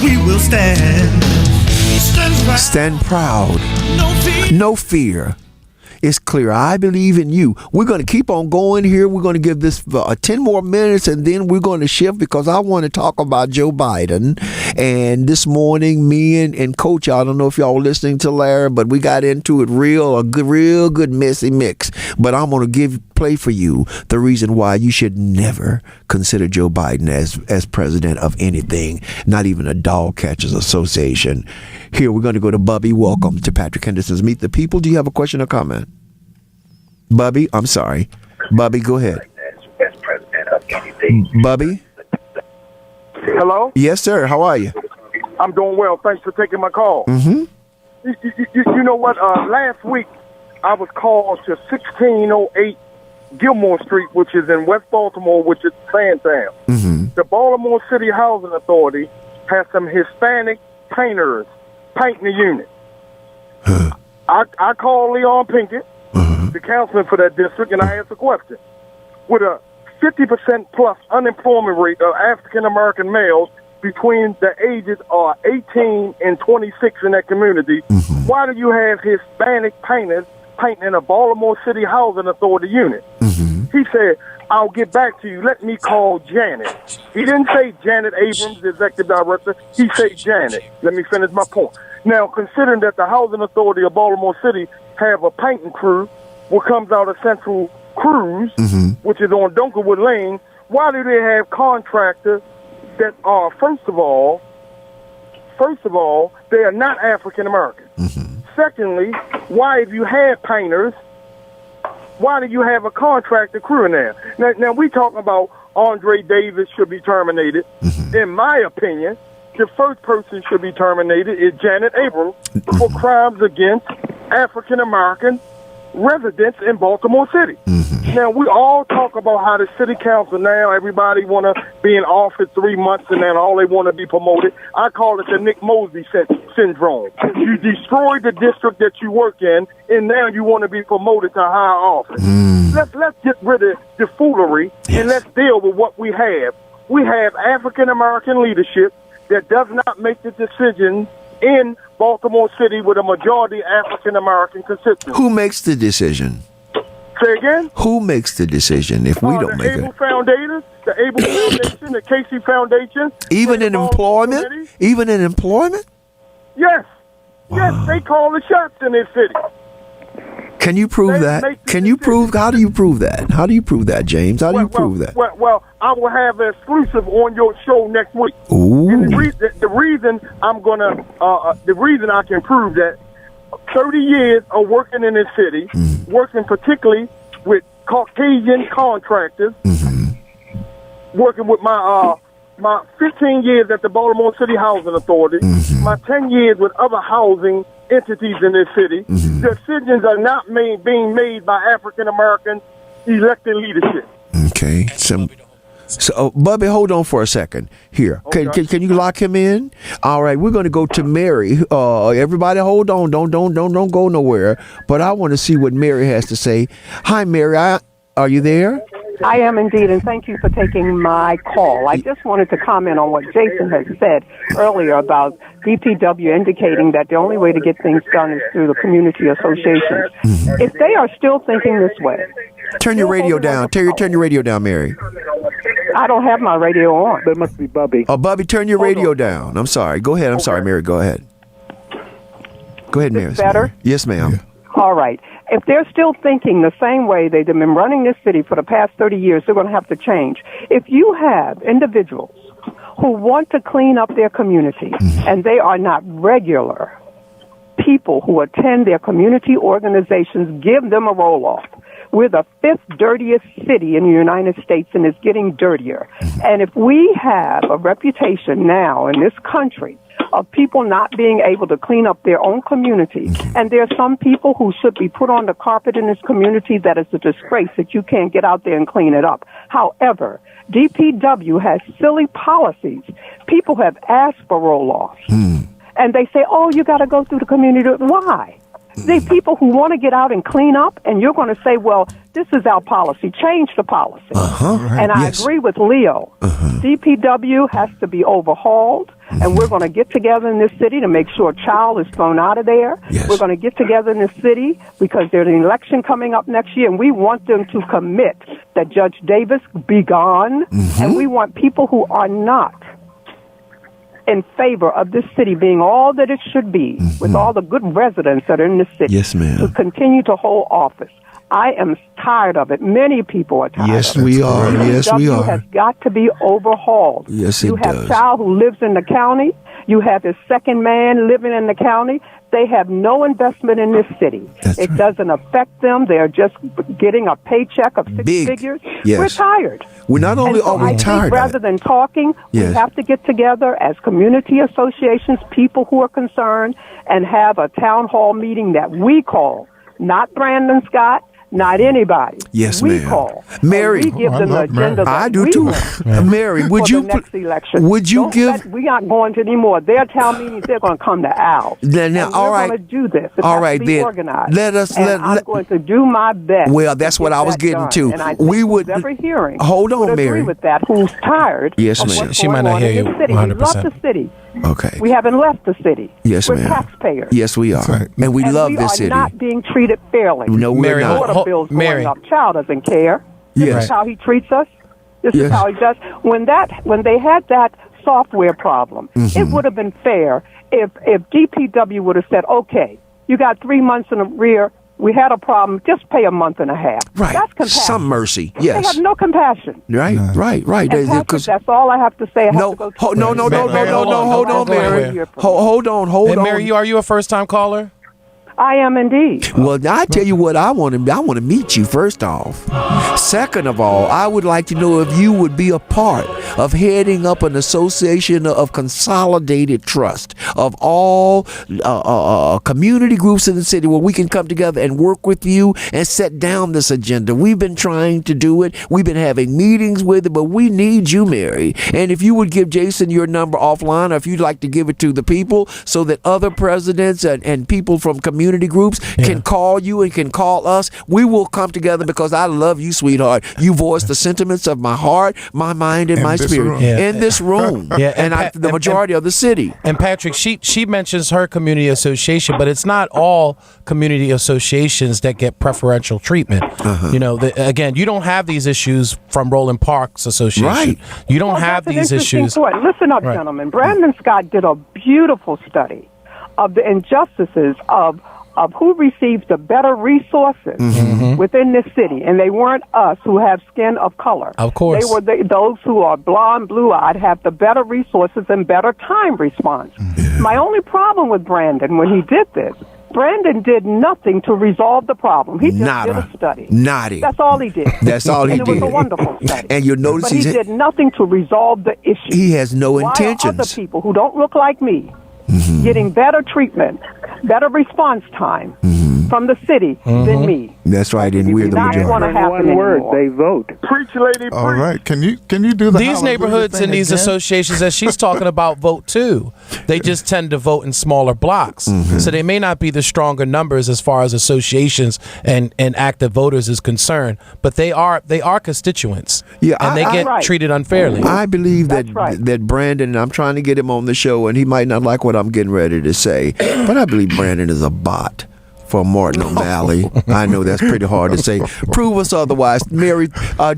We will stand. Stand proud. No fear. It's clear. I believe in you. We're going to keep on going here. We're going to give this 10 more minutes, and then we're going to shift because I want to talk about Joe Biden. And this morning, me and Coach, I don't know if y'all were listening to Larry, but we got into it real good messy mix. But I'm going to play for you the reason why you should never consider Joe Biden as president of anything, not even a dog catchers association. Here, we're going to go to Bubby. Welcome to Patrick Henderson's Meet the People. Do you have a question or comment? Bubby, I'm sorry. Bubby, go ahead. Bubby? Hello? Yes, sir. How are you? I'm doing well. Thanks for taking my call. Mm-hmm. You know what? Last week, I was called to 1608 Gilmore Street, which is in West Baltimore, which is Sandtown. Mm-hmm. The Baltimore City Housing Authority has some Hispanic painters painting the unit. I called Leon Pinkett, the councilman for that district, and I asked a question. With a 50% plus unemployment rate of African American males between the ages of 18 and 26 in that community, why do you have Hispanic painters painting in a Baltimore City Housing Authority unit? He said, I'll get back to you. Let me call Janet. He didn't say Janet Abrams, the executive director. He said Janet. Let me finish my point. Now, considering that the Housing Authority of Baltimore City have a painting crew, what comes out of Central Cruise, which is on Dunkerwood Lane, why do they have contractors that are, first of all, they are not African American? Secondly, why, if you have painters, why do you have a contractor crew in there? Now we talking about Andre Davis should be terminated. In my opinion, the first person should be terminated is Janet Abrams for crimes against African American residents in Baltimore City. Now, we all talk about how the city council now, everybody want to be in office 3 months and then all they want to be promoted. I call it the Nick Mosby syndrome. You destroy the district that you work in, and now you want to be promoted to higher office. Let's get rid of the foolery, and let's deal with what we have. We have African-American leadership that does not make the decisions in Baltimore City with a majority African American constituency. Who makes the decision? Say again? Who makes the decision if we don't make the it? Able Foundation, the Able Foundation, the Casey Foundation. Even in employment? Committee. Even in employment? Yes. Yes, they call the shots in this city. Can you prove that? Can you prove? How do you prove that? How do you prove that, James? How do you prove that? Well, I will have an exclusive on your show next week. Ooh. And the reason I'm gonna, the reason I can prove that, 30 years of working in this city, working particularly with Caucasian contractors, working with my 15 years at the Baltimore City Housing Authority, my 10 years with other housing entities in this city. Decisions are not being made by African American elected leadership. Okay. So, Bubby, hold on for a second. Here, Okay. can you lock him in? All right, we're going to go to Mary. Everybody, hold on. Don't go nowhere. But I want to see what Mary has to say. Hi, Mary. Are you there? I am indeed, and thank you for taking my call. I just wanted to comment on what Jason has said earlier about DPW indicating that the only way to get things done is through the community associations. If they are still thinking this way... Turn your radio down. Turn your radio down, Mary. I don't have my radio on. That must be Bubby. Oh, Bubby, turn your radio down. I'm sorry. Go ahead. I'm sorry, Mary. Go ahead. Go ahead, Mary. Better? Yes, ma'am. All right. If they're still thinking the same way they've been running this city for the past 30 years, they're going to have to change. If you have individuals who want to clean up their community and they are not regular people who attend their community organizations, give them a roll-off. We're the 5th dirtiest city in the United States, and it's getting dirtier. And if we have a reputation now in this country of people not being able to clean up their own community, and there are some people who should be put on the carpet in this community, that is a disgrace that you can't get out there and clean it up. However, DPW has silly policies. People have asked for roll-offs. And they say, oh, you got to go through the community. Why? The people who want to get out and clean up, and you're going to say, well, this is our policy. Change the policy. And I agree with Leo. DPW has to be overhauled, and we're going to get together in this city to make sure a child is thrown out of there. We're going to get together in this city because there's an election coming up next year, and we want them to commit that Judge Davis be gone, and we want people who are not in favor of this city being all that it should be, with all the good residents that are in this city, to continue to hold office. I am tired of it. Many people are tired Yes, of it. we are. Yes, we are. has got to be overhauled. Yes, you it have does. a child who lives in the county. You have his second man living in the county. They have no investment in this city. It doesn't affect them. They're just getting a paycheck of six figures. Yes. We're tired. We're not only And so are we I tired think of rather it. than talking, Yes. we have to get together as community associations, people who are concerned, and have a town hall meeting that we call, not Brandon Scott, not anybody. Yes, we ma'am. call. Mary, and we give them the agenda that I do we too. want Mary, would for you the next election? would you give? We aren't going to any more. Their town meetings, they're going to come to ours. Now, And all we're right. going to do this. It All has right, to be then. organized. Let us- And let- I'm let- going to do my best. Well, that's to what get I was that getting done. to. And I We think would- every hearing. Hold on, would agree Mary. with that. Who's tired? Yes, of ma'am. what's She might going not on hear in you this city. We 100%. love the city. Okay. We haven't left the city. Yes, we're ma'am. taxpayers. Yes, we are, and we love we this are city. not being treated fairly. No, we're Mary, not. Water bills going Mary. up. Child doesn't care. This Yes. is how he treats us. This Yes. is how he does. When they had that software problem, it would have been fair if DPW would have said, okay, you got 3 months in the rear. We had a problem. Just pay a month and a half. Right. That's compassion. Some mercy. They Yes. have no compassion. Right. Right. Right. And Patrick, that's all I have to say. I have to go to No. Hold on, Mary. Hold on. Mary, are you a first-time caller? I am indeed. Well, I tell you what, I want to meet you first off. Second of all, I would like to know if you would be a part of heading up an association of consolidated trust of all community groups in the city where we can come together and work with you and set down this agenda. We've been trying to do it. We've been having meetings with it, but we need you, Mary. And if you would give Jason your number offline, or if you'd like to give it to the people so that other presidents and people from community community groups can call you and can call us. We will come together because I love you, sweetheart. You voice the sentiments of my heart, my mind, and my spirit in this room. The majority of the city. And Patrick, she mentions her community association, but it's not all community associations that get preferential treatment. You know, again, you don't have these issues from Roland Parks Association. Right. You don't have these issues. Listen up, gentlemen. Brandon Scott did a beautiful study of the injustices of who receives the better resources within this city, and they weren't us who have skin of color. Of course. They were those who are blonde, blue-eyed, have the better resources and better time response. My only problem with Brandon when he did this, Brandon did nothing to resolve the problem. He just did a study. That's all he did. That's all he did. It was a wonderful study. And you'll notice but he did nothing to resolve the issue. He has no Why intentions. are other people who don't look like me getting better treatment, better response time from the city than me? That's right, and we're the majority. One word, they vote. Preach, lady, preach. All right, can you do the these neighborhoods and these associations that she's talking about vote too? They just tend to vote in smaller blocks, so they may not be the stronger numbers as far as associations and active voters is concerned, but they are constituents. Yeah, and they get treated unfairly. I believe that Brandon, and I'm trying to get him on the show, and he might not like what I'm getting ready to say, but I believe Brandon is a bot for Martin O'Malley. I know that's pretty hard to say. Prove us otherwise. Mary,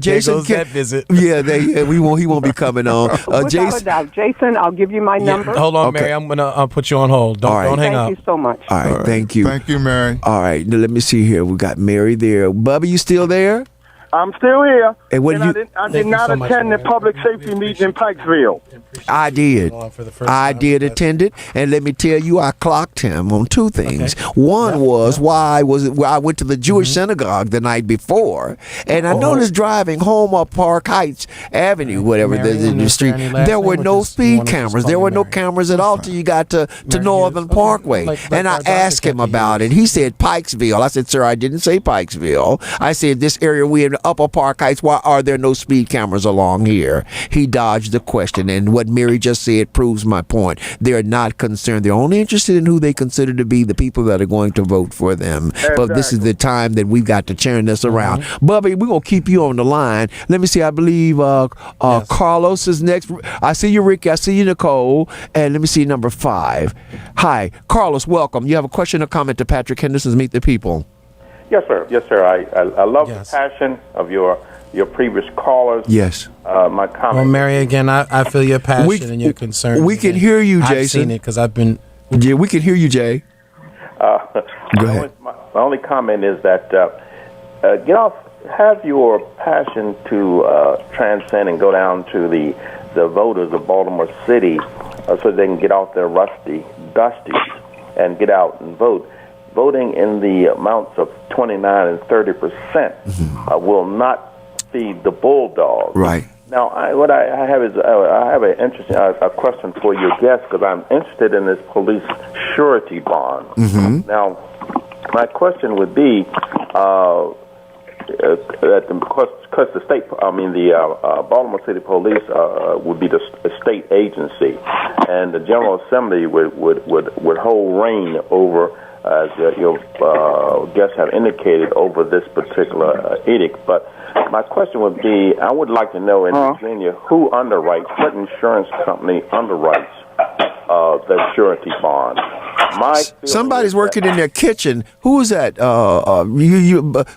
Jason. That visit. Yeah, he won't be coming on. Without a doubt. Jason, I'll give you my number. Hold on, Mary. I'm gonna put you on hold. Don't hang up. Thank you so much. All right, thank you. Thank you, Mary. All right, now let me see here. We got Mary there. Bubba, you still there? I'm still here. And what I did not attend the public safety meeting in Pikesville. I did. I did attend it, and let me tell you, I clocked him on two things. One was why I went to the Jewish synagogue the night before, and I noticed driving home up Park Heights Avenue, whatever the street, there were no speed cameras. There were no cameras at all till you got to Northern Parkway. And I asked him about it. He said Pikesville. I said, sir, I didn't say Pikesville. I said this area we in Upper Park Heights, why are there no speed cameras along here? He dodged the question, and what Mary just said proves my point. They're not concerned. They're only interested in who they consider to be the people that are going to vote for them. Exactly. But this is the time that we've got to turn this around. Bubby, we're going to keep you on the line. Let me see. I believe Carlos is next. I see you, Ricky. I see you, Nicole. And let me see number 5. Hi, Carlos, welcome. You have a question or comment to Patrick Henderson's Meet the People? Yes, sir. Yes, sir. I love the passion of your previous callers. Yes. My comment. Well, Mary, again, I feel your passion and your concern. We can hear you, Jason. I've seen it because I've been. Yeah, we can hear you, Jay. Go ahead. My only comment is that get off. Have your passion to transcend and go down to the voters of Baltimore City, so they can get off their dusties and get out and vote. Voting in the amounts of 29 and 30% will not feed the bulldog. Right. Now, I have an interesting question for your guest, because I'm interested in this police surety bond. Now, my question would be because the state, the Baltimore City Police would be the state agency, and the General Assembly would hold reign over, as your guests have indicated, over this particular edict. But my question would be, I would like to know in Virginia who underwrites, what insurance company underwrites the surety bond. Somebody's working in their kitchen. Who is that?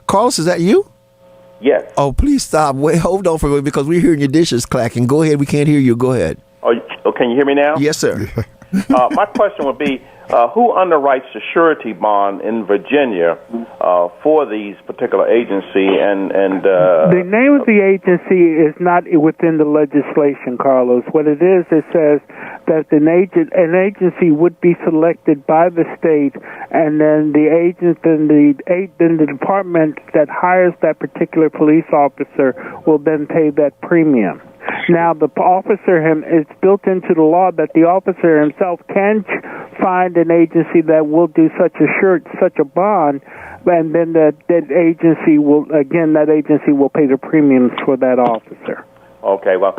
Carlos, is that you? Yes. Oh, please stop. Wait, hold on for a minute, because we're hearing your dishes clacking. Go ahead. We can't hear you. Go ahead. Oh, can you hear me now? Yes, sir. My question would be, who underwrites the surety bond in Virginia for these particular agency? And the name of the agency is not within the legislation, Carlos. What it is, it says that an agency would be selected by the state, and then the department that hires that particular police officer will then pay that premium. Now, the officer, it's built into the law that the officer himself can find an agency that will do such a bond, and then that agency will pay the premiums for that officer. Okay, well,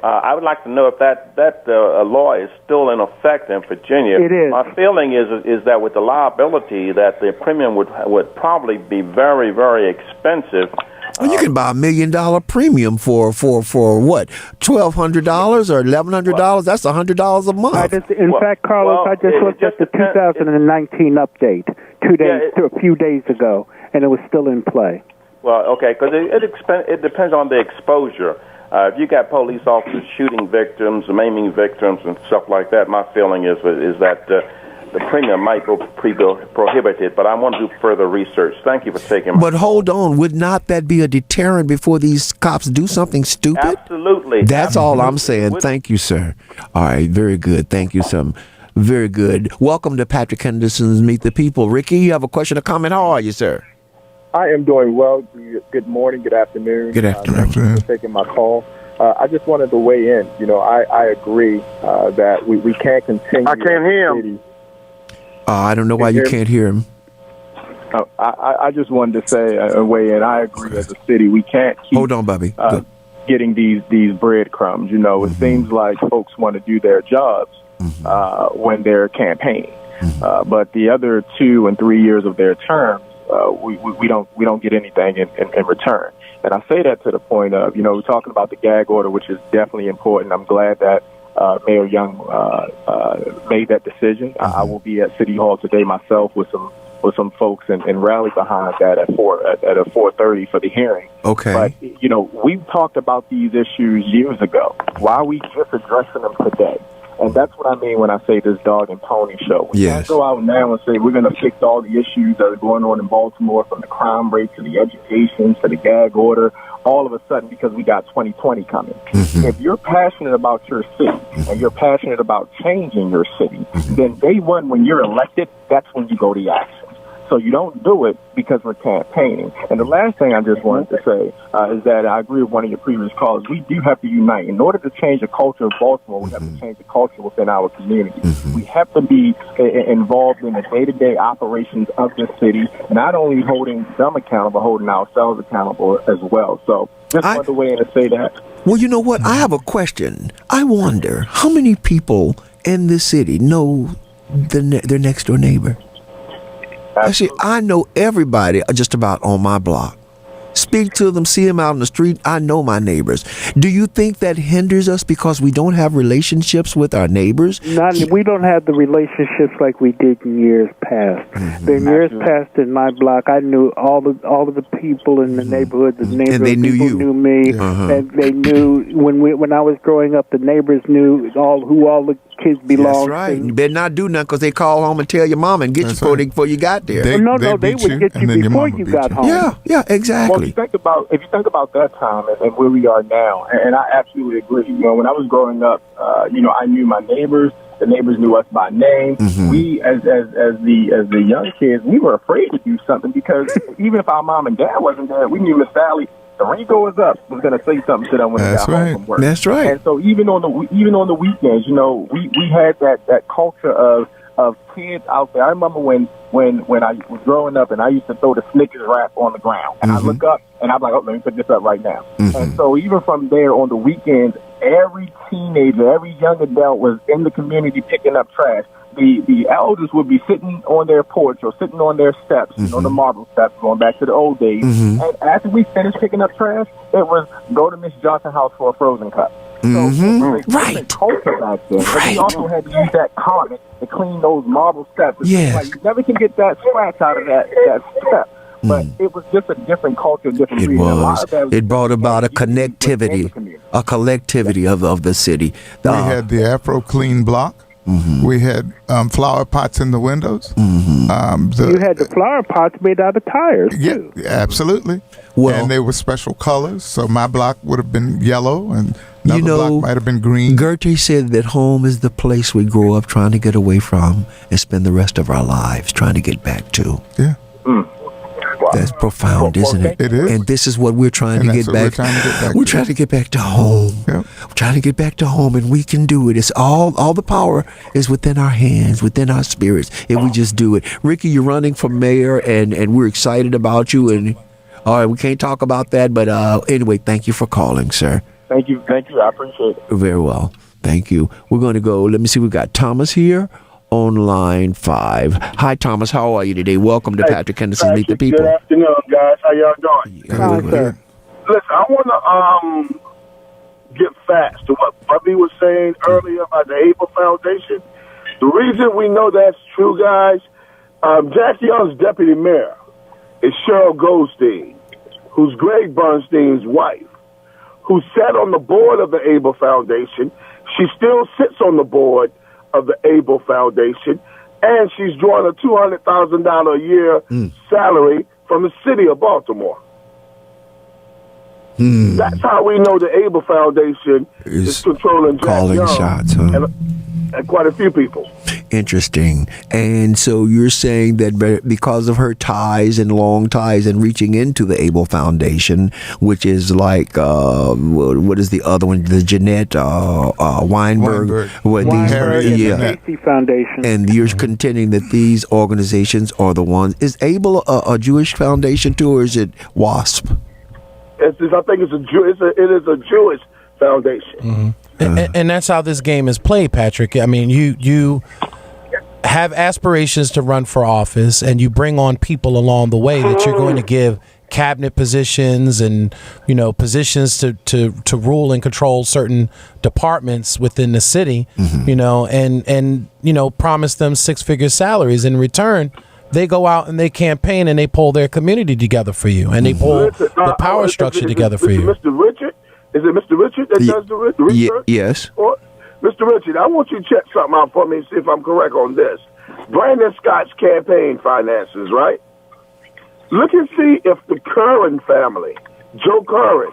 I would like to know if that law is still in effect in Virginia. It is. My feeling is that with the liability, that the premium would probably be very, very expensive. Well, you can buy $1 million premium for what, $1,200 or $1,100? That's $100 a month. In fact, Carlos, I just looked at the 2019 update a few days ago, and it was still in play. Well, okay, because it depends on the exposure. If you got police officers shooting victims, maiming victims, and stuff like that, my feeling is that the premium might go prohibited, but I want to do further research. Thank you for taking my But hold on, would not that be a deterrent before these cops do something stupid? Absolutely. That's all I'm saying. Thank you, sir. All right, very good. Thank you, sir. Very good. Welcome to Patrick Henderson's Meet the People. Ricky, you have a question or comment? How are you, sir? I am doing well. Good morning, good afternoon. Good afternoon. Thank you for taking my call. I just wanted to weigh in. I agree that we can't continue. I can't hear him. I don't know why you can't hear him. I just wanted to say weigh in. I agree as a city. We can't keep Hold on, Bobby. getting these breadcrumbs. It seems like folks want to do their jobs when they're campaigning. But the other 2 and 3 years of their terms, we don't get anything in return. And I say that to the point of, we're talking about the gag order, which is definitely important. I'm glad that Mayor Young made that decision. I will be at City Hall today myself with some folks and rally behind that at 4:30 for the hearing. Okay. But we've talked about these issues years ago. Why are we just addressing them today? And that's what I mean when I say this dog and pony show. We can't go out now and say we're going to fix all the issues that are going on in Baltimore, from the crime rate to the education to the gag order, all of a sudden because we got 2020 coming. If you're passionate about your city and you're passionate about changing your city, then day one when you're elected, that's when you go to action. So you don't do it because we're campaigning. And the last thing I just wanted to say is that I agree with one of your previous callers. We do have to unite. In order to change the culture of Baltimore, we have to change the culture within our community. We have to be involved in the day-to-day operations of the city, not only holding them accountable, but holding ourselves accountable as well. So just another way to say that. Well, you know what? I have a question. I wonder how many people in this city know their next-door neighbor? Actually, I know everybody just about on my block. Speak to them, see them out on the street. I know my neighbors. Do you think that hinders us because we don't have relationships with our neighbors? We don't have the relationships like we did in years past. In years past, in my block, I knew all of the people in the neighborhood. The neighborhood and they knew people you. Knew me, and they knew when I was growing up. The neighbors knew who all the kids belonged. That's right. to. You better not do nothing because they call home and tell your mom and get you before you got there. They would get you before you got home. Yeah, exactly. Well, if you think about that time and where we are now, and I absolutely agree. When I was growing up, I knew my neighbors. The neighbors knew us by name. We, as the young kids, we were afraid to do something because even if our mom and dad wasn't there, we knew Miss Sally, the Rico is up, was going to say something to them when they got home from work. That's right. And so even on the weekends, we had that culture of kids out there. I remember when I was growing up and I used to throw the Snickers wrap on the ground. And I look up and I'm like, let me put this up right now. And so even from there on the weekends, every teenager, every young adult was in the community picking up trash. The elders would be sitting on their porch or sitting on their steps, on the marble steps, going back to the old days. And after we finished picking up trash, it was go to Miss Johnson's house for a frozen cup. So right. Culture back then. But we also had to use that carpet to clean those marble steps. Like, you never can get that scratch out of that step. But it was just a different culture, different It was. It brought about a collectivity of the city. We had the Afro Clean block. We had flower pots in the windows. You had the flower pots made out of tires, too. Yeah, absolutely. And they were special colors. So my block would have been yellow and another block might have been green. Goethe said that home is the place we grow up trying to get away from and spend the rest of our lives trying to get back to. Yeah. That's profound, isn't it? It is. And this is what we're trying to get back. We're trying to get back to home. We're trying to get back to home, and we can do it. It's all the power is within our hands, within our spirits, if we just do it. Ricky, you're running for mayor, and we're excited about you. And all right, we can't talk about that, but anyway, thank you for calling, sir. Thank you. I appreciate it. Very well. Thank you. We're going to go. Let me see. We got Thomas here on line 5. Hi, Thomas. How are you today? Welcome to Patrick Henderson Meet the People. Good afternoon, guys. How y'all doing? Good. Listen, I want to get facts to what Bubby was saying earlier about the Able Foundation. The reason we know that's true, guys, Jack Young's deputy mayor is Cheryl Goldstein, who's Greg Bernstein's wife, who sat on the board of the Able Foundation. She still sits on the board of the Able Foundation, and she's drawing a $200,000 a year salary from the city of Baltimore. That's how we know the Able Foundation is controlling Jack calling Young shots, huh? and quite a few people. Interesting. And so you're saying that because of her ties and long ties and reaching into the Able Foundation, which is like, what is the other one? The Jeanette Weinberg. Casey Foundation. And you're contending that these organizations are the ones. Is Able a Jewish foundation too, or is it WASP? I think it is a Jewish foundation. And that's how this game is played, Patrick. I mean, you have aspirations to run for office, and you bring on people along the way that you're going to give cabinet positions and, you know, positions to rule and control certain departments within the city, you know, and you know, promise them 6-figure salaries. In return, they go out and they campaign and they pull their community together for you, and they pull the power structure together for you. Mr. Richard? Is it Mr. Richard that does the research? Yes. Or, Mr. Richard, I want you to check something out for me and see if I'm correct on this. Brandon Scott's campaign finances, right? Look and see if the Curran family, Joe Curran,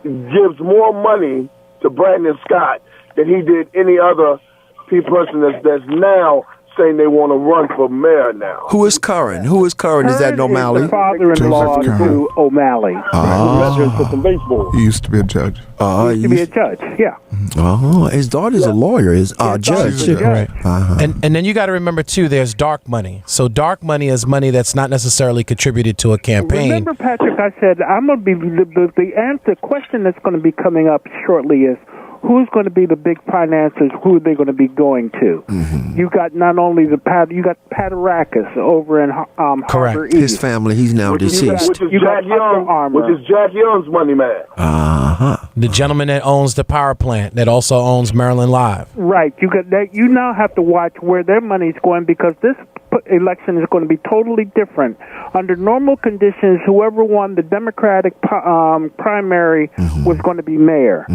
gives more money to Brandon Scott than he did any other person that's now saying they want to run for mayor now. Who is Curran? Is that O'Malley? Is the father-in-law to O'Malley. Baseball. He used to be a judge. He used to be a judge, yeah. His daughter's a lawyer, judge. Right. And then you got to remember too, there's dark money. So dark money is money that's not necessarily contributed to a campaign. Remember, Patrick, I said I'm going to be the question that's going to be coming up shortly is, who's going to be the big financiers? Who are they going to be going to? You got not only you got Patarakis over in Harbor East. His family, he's now deceased. Which is Jack Young's money man. The gentleman that owns the power plant that also owns Maryland Live. Right. You got that. You now have to watch where their money's going, because this election is going to be totally different. Under normal conditions, whoever won the Democratic primary was going to be mayor.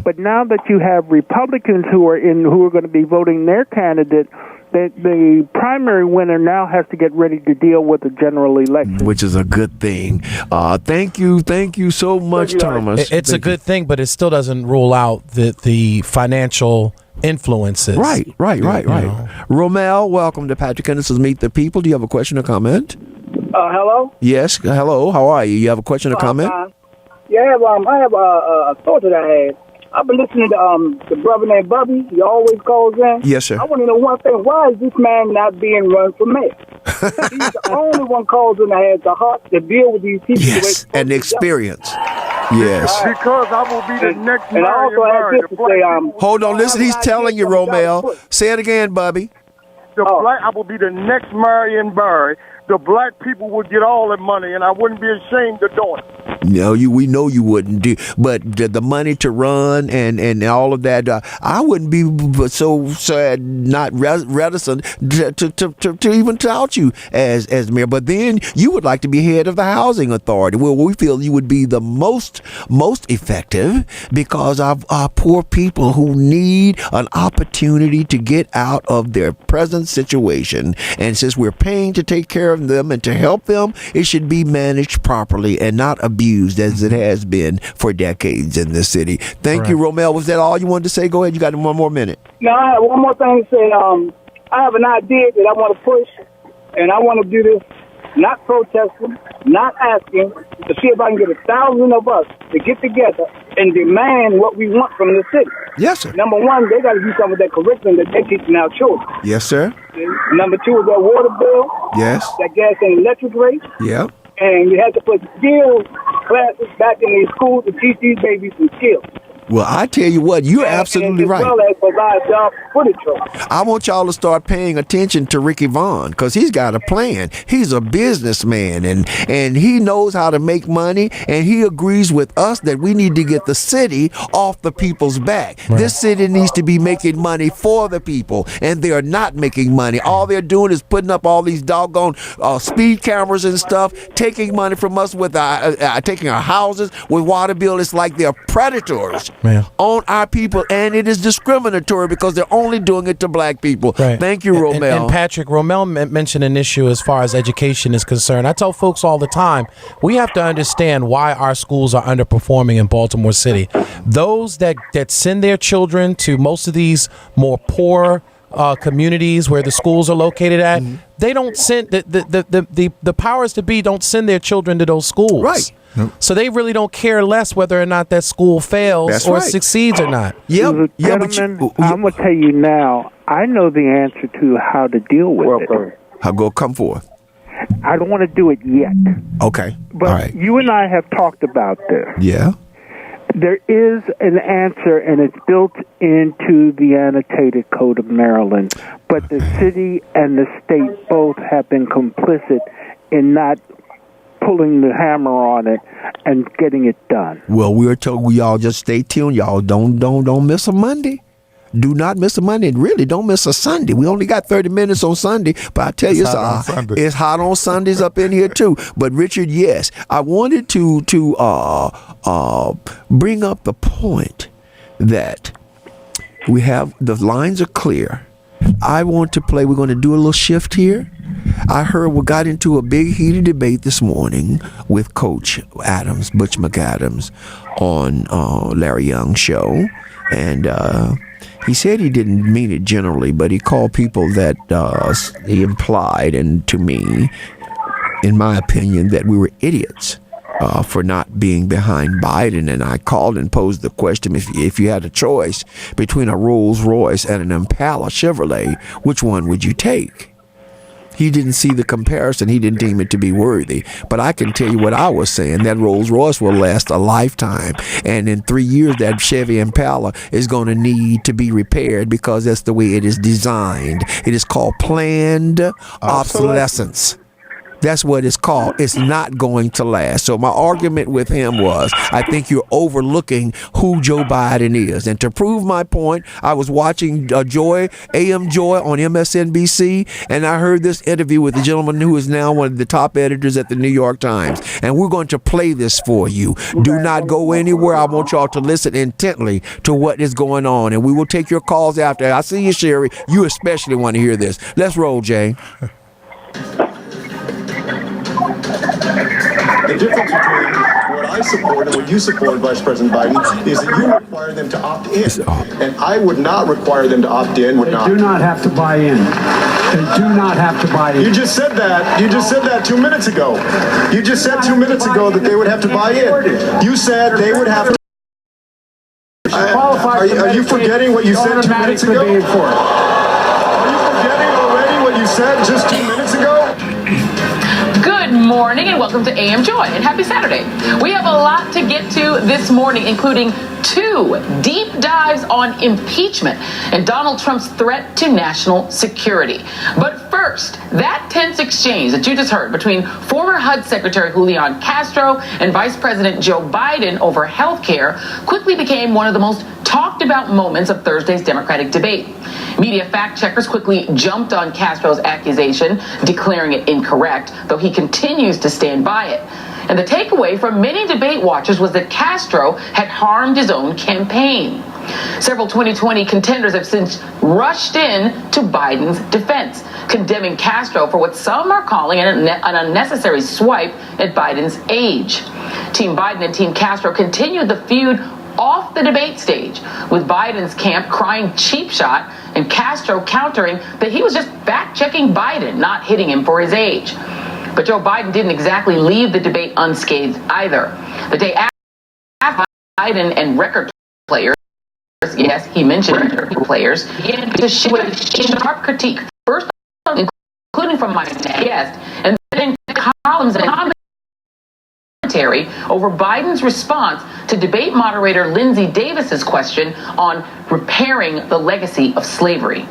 But now that you have Republicans who are going to be voting their candidate, the primary winner now has to get ready to deal with the general election, which is a good thing. Thank you so much, Thomas. It's a good thing, but it still doesn't rule out the financial influences. Right. Know? Romel, welcome to Patrick Henderson's Meet the People. Do you have a question or comment? Hello? Yes, hello. How are you? You have a question or comment? Yeah, I have a thought that I had. I've been listening to the brother named Bubby. He always calls in. Yes, sir. I want to know one thing. Why is this man not being run for mayor? He's the only one calls in that has the heart to deal with these people. Yes, and the experience. Yes. Because I will be the next and I also have this to say, hold on, listen, he's telling you, Romel. Say it again, Bubby. I will be the next Marion Barry. The black people would get all the money, and I wouldn't be ashamed of doing it. No, we know you wouldn't do, but the money to run and all of that, I wouldn't be so not reticent to even tout you as mayor. But then you would like to be head of the housing authority. Well, we feel you would be the most effective because of our poor people who need an opportunity to get out of their present situation. And since we're paying to take care of them and to help them, it should be managed properly and not abused as it has been for decades in this city. Thank you, Romel. Was that all you wanted to say? Go ahead. You got one more minute. No, I have one more thing to say. I have an idea that I want to push, and I want to do this not protesting, not asking, to see if I can get 1,000 of us to get together and demand what we want from the city. Yes, sir. Number one, they got to do something with that curriculum that they're teaching our children. Yes, sir. Number two is that water bill. Yes. That gas and electric rate. Yep. And you have to put skills classes back in these schools to teach these babies some skills. Well, I tell you what, you're absolutely right. As well as provide jobs for the children. I want y'all to start paying attention to Ricky Vaughn because he's got a plan. He's a businessman and he knows how to make money, and he agrees with us that we need to get the city off the people's back. Right. This city needs to be making money for the people, and they are not making money. All they're doing is putting up all these doggone speed cameras and stuff, taking money from us with taking our houses with water bill. It's like they're predators on our people, and it is discriminatory because they're only doing it to black people. Right. Thank you, Romel. And Patrick, Romel mentioned an issue as far as education is concerned. I tell folks all the time, we have to understand why our schools are underperforming in Baltimore City. Those that send their children to most of these more poor communities where the schools are located at, they don't send the powers to be don't send their children to those schools. Right. Nope. So they really don't care less whether or not that school fails succeeds or not. Gentlemen, I'm going to tell you now, I know the answer to how to deal with it. Come forth. I don't want to do it yet. Okay. But all right. You and I have talked about this. Yeah. There is an answer, and it's built into the annotated code of Maryland. But the city and the state both have been complicit in not pulling the hammer on it and getting it done. Well, we're told y'all just stay tuned. Y'all don't miss a Monday. Do not miss a Monday, and really don't miss a Sunday. We only got 30 minutes on Sunday, but I tell you, it's hot on Sundays up in here too. But Richard, yes, I wanted to bring up the point that we have the lines are clear. I want to play. We're going to do a little shift here. I heard we got into a big heated debate this morning with Coach Adams, Butch McAdams, on Larry Young's show, and he said he didn't mean it generally, but he called people that he implied, and to me, in my opinion, that we were idiots for not being behind Biden. And I called and posed the question, if you had a choice between a Rolls Royce and an Impala Chevrolet, which one would you take? He didn't see the comparison. He didn't deem it to be worthy. But I can tell you what I was saying. That Rolls Royce will last a lifetime. And in 3 years, that Chevy Impala is going to need to be repaired because that's the way it is designed. It is called planned obsolescence. That's what it's called. It's not going to last. So my argument with him was, I think you're overlooking who Joe Biden is. And to prove my point, I was watching AM Joy on MSNBC, and I heard this interview with the gentleman who is now one of the top editors at the New York Times. And we're going to play this for you. Do not go anywhere. I want y'all to listen intently to what is going on. And we will take your calls after. I see you, Sherry. You especially want to hear this. Let's roll, Jay. The difference between what I support and what you support, Vice President Biden, is that you require them to opt in. And I would not require them to opt in. They do not have to buy in. They do not have to buy in. You just said that. You just said that 2 minutes ago. You just said 2 minutes ago that they would have to buy in. You said they would have to. Are you forgetting what you said 2 minutes ago? Are you forgetting already what you said just 2 minutes ago? Good morning and welcome to AM Joy and happy Saturday. We have a lot to get to this morning, including 2 deep dives on impeachment and Donald Trump's threat to national security. But first, that tense exchange that you just heard between former HUD Secretary Julian Castro and Vice President Joe Biden over health care quickly became one of the most talked about moments of Thursday's Democratic debate. Media fact checkers quickly jumped on Castro's accusation, declaring it incorrect, though he continues to stand by it. And the takeaway from many debate watchers was that Castro had harmed his own campaign. Several 2020 contenders have since rushed in to Biden's defense, condemning Castro for what some are calling an unnecessary swipe at Biden's age. Team Biden and Team Castro continued the feud off the debate stage, with Biden's camp crying cheap shot and Castro countering that he was just fact-checking Biden, not hitting him for his age. But Joe Biden didn't exactly leave the debate unscathed either. The day after, Biden and record players, yes, he mentioned record players, began to sharp critique, first including from my guest, and then columns and comments commentary over Biden's response to debate moderator Lindsey Davis's question on repairing the legacy of slavery.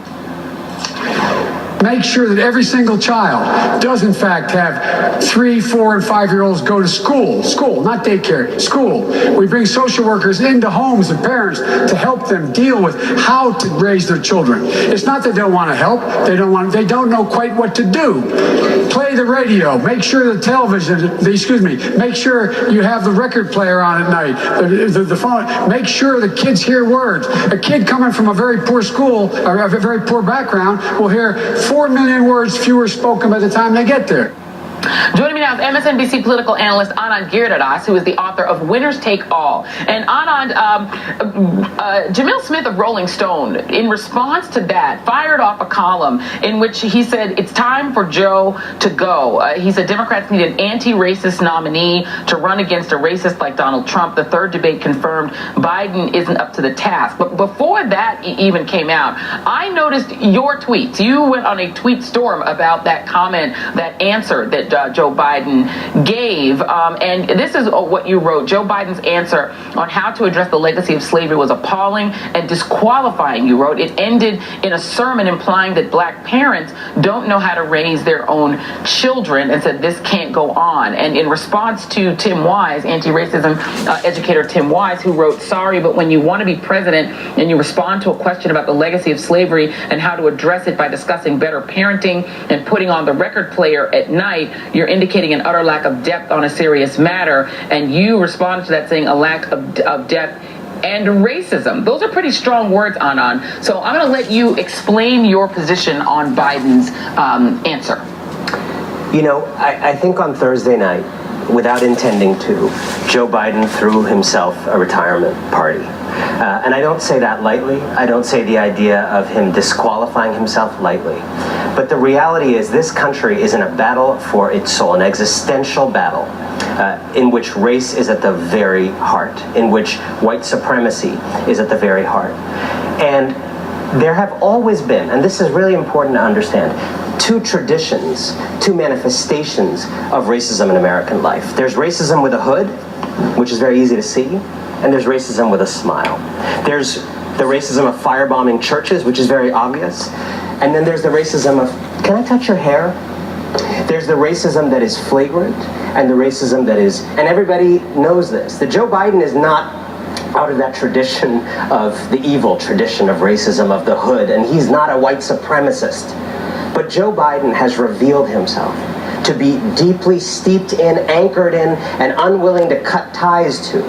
Make sure that every single child does in fact have 3, 4, and 5-year-olds go to school, not daycare, school. We bring social workers into homes and parents to help them deal with how to raise their children. It's not that they don't want to help, they don't know quite what to do. Play the radio, make sure the television, make sure you have the record player on at night, the phone, make sure the kids hear words. A kid coming from a very poor school, or a very poor background, will hear 4 million words fewer spoken by the time they get there. Joining me now is MSNBC political analyst Anand Giridharadas, who is the author of Winners Take All. And Anand, Jamil Smith of Rolling Stone, in response to that, fired off a column in which he said it's time for Joe to go. He said Democrats need an anti-racist nominee to run against a racist like Donald Trump. The third debate confirmed Biden isn't up to the task. But before that even came out, I noticed your tweets. You went on a tweet storm about that comment, that answer that Joe Biden gave. And this is what you wrote. Joe Biden's answer on how to address the legacy of slavery was appalling and disqualifying, you wrote. It ended in a sermon implying that black parents don't know how to raise their own children, and said this can't go on. And in response to Tim Wise, anti-racism educator Tim Wise, who wrote, sorry, but when you want to be president and you respond to a question about the legacy of slavery and how to address it by discussing better parenting and putting on the record player at night, you're indicating an utter lack of depth on a serious matter. And you responded to that saying a lack of depth and racism. Those are pretty strong words, Anand. So I'm going to let you explain your position on Biden's answer. You know, I think on Thursday night, without intending to, Joe Biden threw himself a retirement party. And I don't say that lightly. I don't say the idea of him disqualifying himself lightly. But the reality is this country is in a battle for its soul, an existential battle in which race is at the very heart, in which white supremacy is at the very heart. And there have always been, and this is really important to understand, two traditions, two manifestations of racism in American life. There's racism with a hood, which is very easy to see, and there's racism with a smile. There's the racism of firebombing churches, which is very obvious, and then there's the racism of, can I touch your hair? There's the racism that is flagrant, and the racism that is, and everybody knows this, that Joe Biden is not out of that tradition of the evil tradition of racism of the hood, and he's not a white supremacist. But Joe Biden has revealed himself to be deeply steeped in, anchored in, and unwilling to cut ties to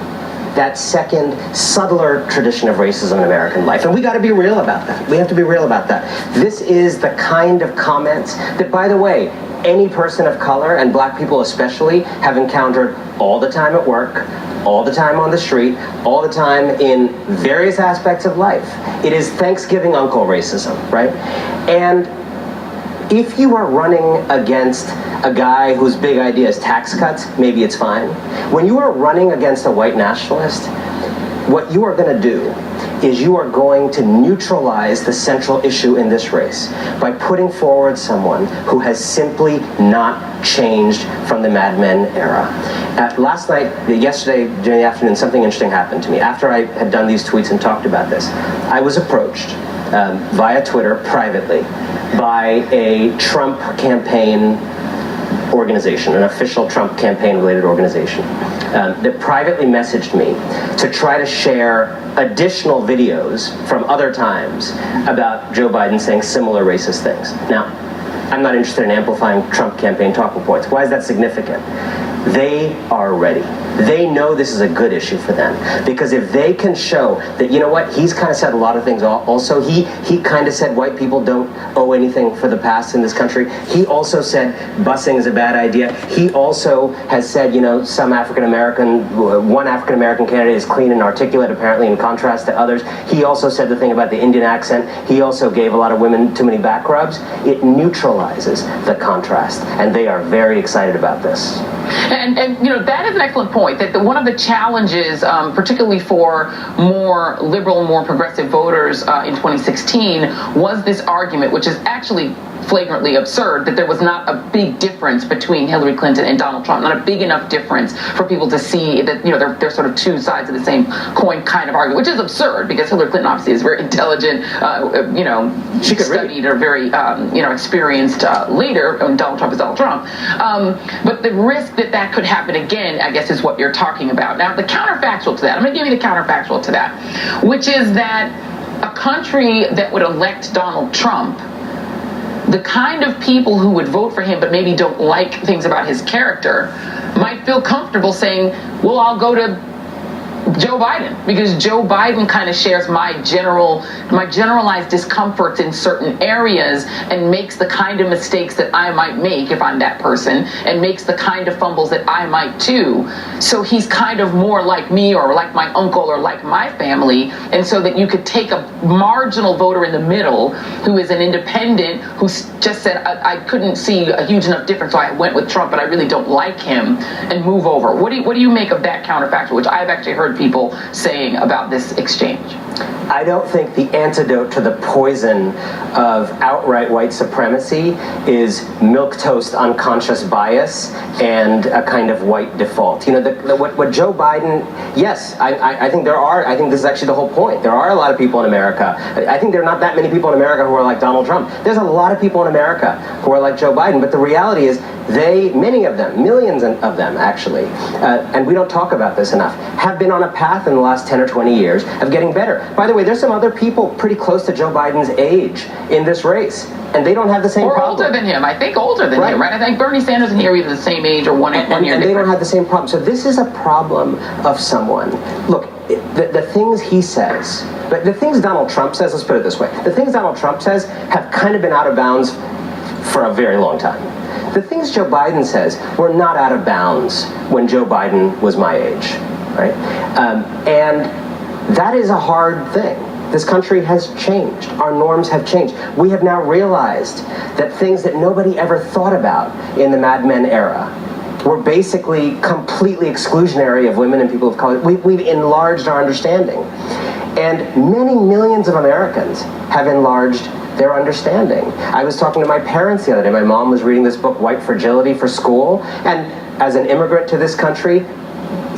that second, subtler tradition of racism in American life. And we got to be real about that. We have to be real about that. This is the kind of comments that, by the way, any person of color, and black people especially, have encountered all the time at work, all the time on the street, all the time in various aspects of life. It is Thanksgiving uncle racism, right? And if you are running against a guy whose big idea is tax cuts, maybe it's fine. When you are running against a white nationalist, what you are going to do is you are going to neutralize the central issue in this race by putting forward someone who has simply not changed from the Mad Men era. Yesterday during the afternoon, something interesting happened to me. After I had done these tweets and talked about this, I was approached via Twitter privately by a Trump campaign organization, an official Trump campaign related organization, that privately messaged me to try to share additional videos from other times about Joe Biden saying similar racist things. Now, I'm not interested in amplifying Trump campaign talking points. Why is that significant? They are ready. They know this is a good issue for them, because if they can show that, you know what, he's kind of said a lot of things. Also, he kind of said white people don't owe anything for the past in this country. He also said busing is a bad idea. He also has said, you know, one African American candidate is clean and articulate, apparently, in contrast to others. He also said the thing about the Indian accent. He also gave a lot of women too many back rubs. It neutralizes the contrast, and they are very excited about this. And you know, that is an excellent point, that one of the challenges, particularly for more liberal, more progressive voters in 2016, was this argument, which is actually flagrantly absurd that there was not a big difference between Hillary Clinton and Donald Trump, not a big enough difference for people to see that, they're sort of two sides of the same coin kind of argument, which is absurd because Hillary Clinton obviously is very intelligent, she studied or very, experienced leader, and Donald Trump is Donald Trump. But the risk that could happen again, I guess, is what you're talking about. Now, the counterfactual to that, I'm going to give you the counterfactual to that, which is that a country that would elect Donald Trump, the kind of people who would vote for him but maybe don't like things about his character might feel comfortable saying, well, I'll go to Joe Biden, because Joe Biden kind of shares my generalized discomforts in certain areas and makes the kind of mistakes that I might make if I'm that person, and makes the kind of fumbles that I might too. So he's kind of more like me or like my uncle or like my family. And so that you could take a marginal voter in the middle who is an independent who just said, I couldn't see a huge enough difference, so I went with Trump, but I really don't like him, and move over. What do you make of that counterfactual, which I've actually heard people saying about this exchange? I don't think the antidote to the poison of outright white supremacy is milquetoast unconscious bias and a kind of white default. What Joe Biden, yes, I think this is actually the whole point. There are a lot of people in America. I think there are not that many people in America who are like Donald Trump. There's a lot of people in America who are like Joe Biden, but the reality is many of them, millions of them actually, and we don't talk about this enough, have been on a path in the last 10 or 20 years of getting better. By the way, there's some other people pretty close to Joe Biden's age in this race, and they don't have the same problem. Or older than him. I think older than him, right? I think Bernie Sanders and he are either the same age or one year different. And they don't have the same problem. So this is a problem of someone. Look, the things he says, the things Donald Trump says, let's put it this way, the things Donald Trump says have kind of been out of bounds for a very long time. The things Joe Biden says were not out of bounds when Joe Biden was my age, right? And that is a hard thing. This country has changed. Our norms have changed. We have now realized that things that nobody ever thought about in the Mad Men era were basically completely exclusionary of women and people of color. We've enlarged our understanding. And many millions of Americans have enlarged their understanding. I was talking to my parents the other day. My mom was reading this book, White Fragility, for school. And as an immigrant to this country,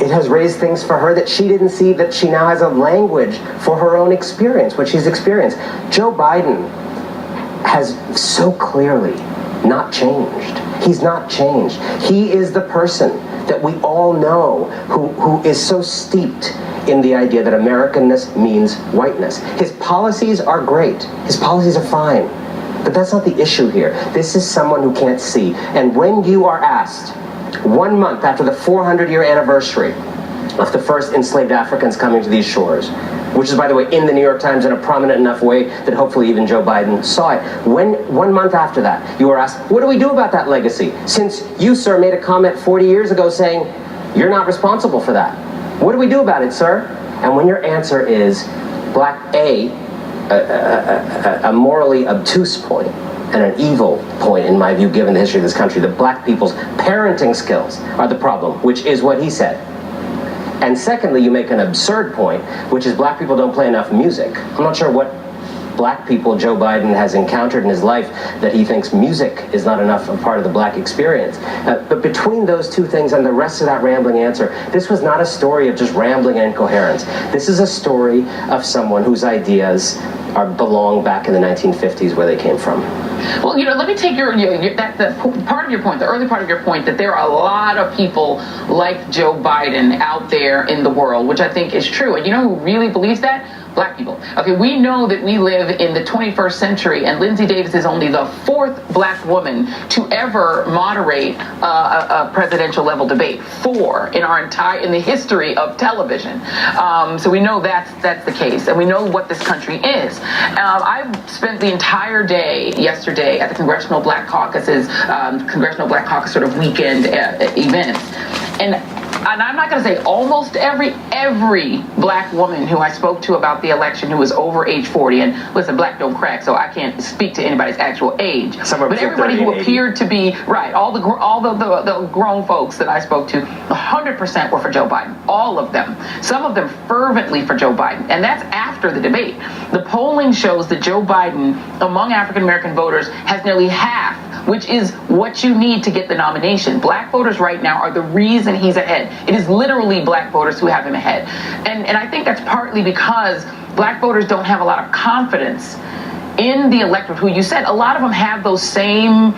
it has raised things for her that she didn't see, that she now has a language for her own experience, what she's experienced. Joe Biden has so clearly not changed. He's not changed. He is the person that we all know who is so steeped in the idea that Americanness means whiteness. His policies are great. His policies are fine. But that's not the issue here. This is someone who can't see. And when you are asked, 1 month after the 400-year anniversary of the first enslaved Africans coming to these shores, which is, by the way, in the New York Times in a prominent enough way that hopefully even Joe Biden saw it. When 1 month after that, you were asked, what do we do about that legacy? Since you, sir, made a comment 40 years ago saying, you're not responsible for that. What do we do about it, sir? And when your answer is a morally obtuse point and an evil point, in my view, given the history of this country, that black people's parenting skills are the problem, which is what he said. And secondly, you make an absurd point, which is black people don't play enough music. I'm not sure what black people Joe Biden has encountered in his life that he thinks music is not enough a part of the black experience. But between those two things and the rest of that rambling answer, this was not a story of just rambling and incoherence. This is a story of someone whose ideas belong back in the 1950s where they came from. Well, let me take that part of your point, the early part of your point, that there are a lot of people like Joe Biden out there in the world, which I think is true. And you know who really believes that? Black people. Okay, we know that we live in the 21st century, and Lindsay Davis is only the 4th black woman to ever moderate a presidential level debate. 4 in the history of television. So we know that's the case, and we know what this country is. I spent the entire day yesterday at the Congressional Black Caucus sort of weekend events, and and I'm not going to say almost every black woman who I spoke to about the election who was over age 40, and listen, black don't crack, so I can't speak to anybody's actual age. But everybody who appeared to be right, all the grown folks that I spoke to, 100% were for Joe Biden. All of them. Some of them fervently for Joe Biden, and that's after the debate. The polling shows that Joe Biden, among African American voters, has nearly half, which is what you need to get the nomination. Black voters right now are the reason he's ahead. It is literally black voters who have him ahead. And I think that's partly because black voters don't have a lot of confidence in the electorate who you said. A lot of them have those same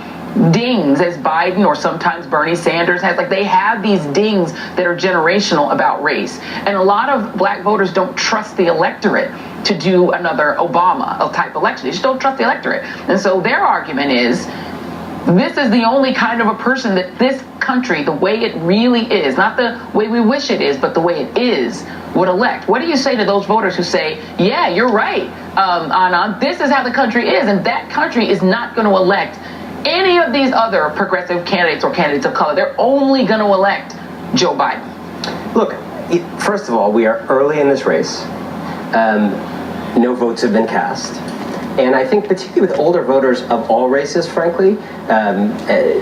dings as Biden or sometimes Bernie Sanders has. Like, they have these dings that are generational about race. And a lot of black voters don't trust the electorate to do another Obama type election. They just don't trust the electorate. And so their argument is, this is the only kind of a person that this country, the way it really is, not the way we wish it is, but the way it is, would elect. What do you say to those voters who say, yeah, you're right, Anand, this is how the country is, and that country is not going to elect any of these other progressive candidates or candidates of color. They're only going to elect Joe Biden. Look, first of all, we are early in this race. No votes have been cast. And I think particularly with older voters of all races, frankly,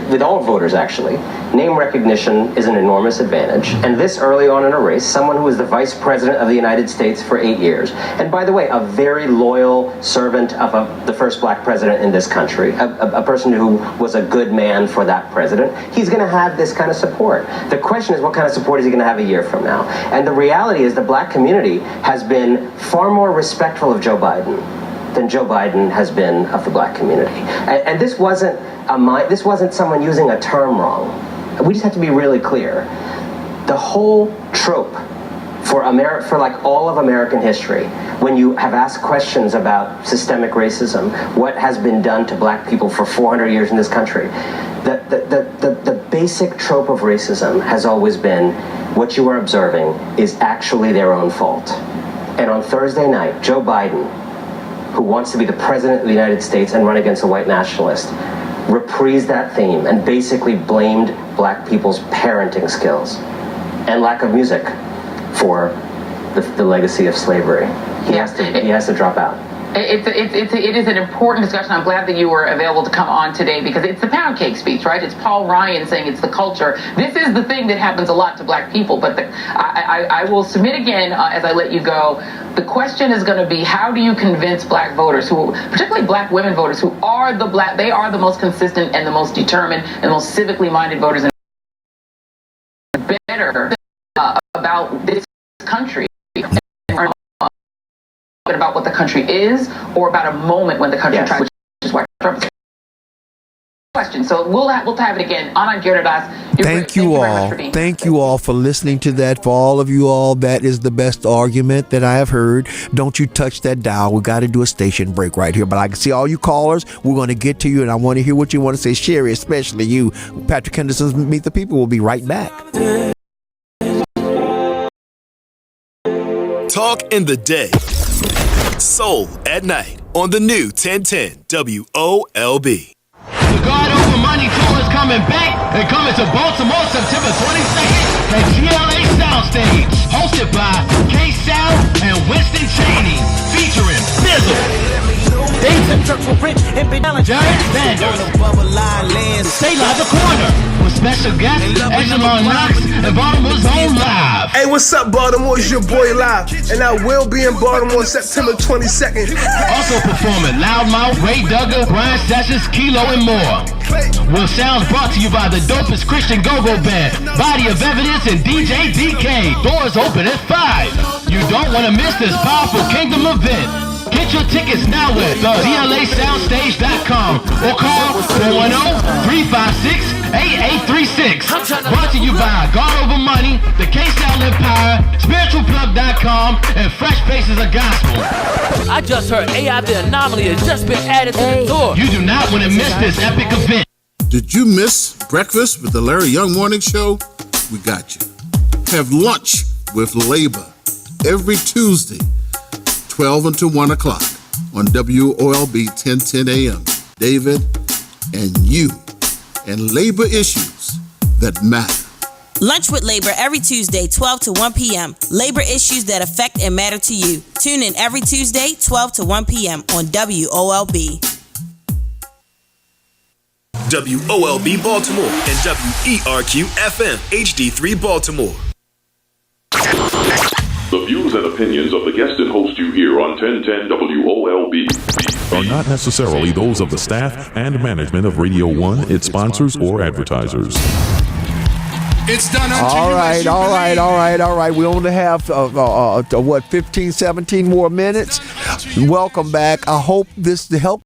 with all voters actually, name recognition is an enormous advantage. And this early on in a race, someone who was the vice president of the United States for 8 years, and by the way, a very loyal servant of the first black president in this country, a person who was a good man for that president, he's going to have this kind of support. The question is, what kind of support is he going to have a year from now? And the reality is the black community has been far more respectful of Joe Biden than Joe Biden has been of the black community. And this wasn't someone using a term wrong. We just have to be really clear. The whole trope for like all of American history, when you have asked questions about systemic racism, what has been done to black people for 400 years in this country, the basic trope of racism has always been what you are observing is actually their own fault. And on Thursday night, Joe Biden, who wants to be the president of the United States and run against a white nationalist, reprised that theme and basically blamed black people's parenting skills and lack of music for the legacy of slavery. He has to drop out. It is an important discussion. I'm glad that you were available to come on today, because it's the pound cake speech, right? It's Paul Ryan saying it's the culture. This is the thing that happens a lot to black people. But I will submit again, as I let you go, the question is going to be, how do you convince black voters, who, particularly black women voters, who are they are the most consistent and the most determined and the most civically minded voters, and better about this country, about what the country is, or about a moment when the country tries, which is why Trump is question. So we'll have it again. Anand Girdadas. Thank you all. Thank you all for listening to that. For all of you all, that is the best argument that I have heard. Don't you touch that dial. We got to do a station break right here. But I can see all you callers. We're going to get to you, and I want to hear what you want to say. Sherry, especially you. Patrick Henderson's Meet the People will be right back. Talk in the day. Soul at night on the new 1010 WOLB. The God Over Money Tour is coming back and coming to Baltimore September 22nd at GLA Soundstage, hosted by K-Sound and Winston Chaney, featuring Bizzle, Giant Sanders, Stay Live the Corner, with special guests Echelon Knox and Baltimore's Own Live. Hey, what's up, Baltimore? It's your boy Live, and I will be in Baltimore September 22nd. Also performing Loudmouth, Ray Duggar, Brian Sessions, Kilo, and more. With sounds brought to you by the dopest Christian go-go band, Body of Evidence, and DJ DK. Doors open at 5. You don't want to miss this powerful Kingdom event. Get your tickets now at GLASoundstage.com or call 410-356-8836. Brought to you by God Over Money, the K-Sound Empire, SpiritualPlug.com, and Fresh Faces of Gospel. I just heard AI The Anomaly has just been added to the tour. You do not want to miss this epic event. Did you miss breakfast with the Larry Young Morning Show? We got you. Have lunch with Labor every Tuesday, 12 until 1 o'clock on WOLB 1010 AM. David and you and labor issues that matter. Lunch with Labor every Tuesday, 12 to 1 p.m. Labor issues that affect and matter to you. Tune in every Tuesday, 12 to 1 p.m. on WOLB. WOLB Baltimore and WERQ FM HD3 Baltimore. The views and opinions of the guest and host you hear on 1010 WOLB are not necessarily those of the staff and management of Radio 1, its sponsors, or advertisers. It's done unto all you right, as you all right, believe. all right, all right. We only have, 15, 17 more minutes. Welcome back. I hope this helped.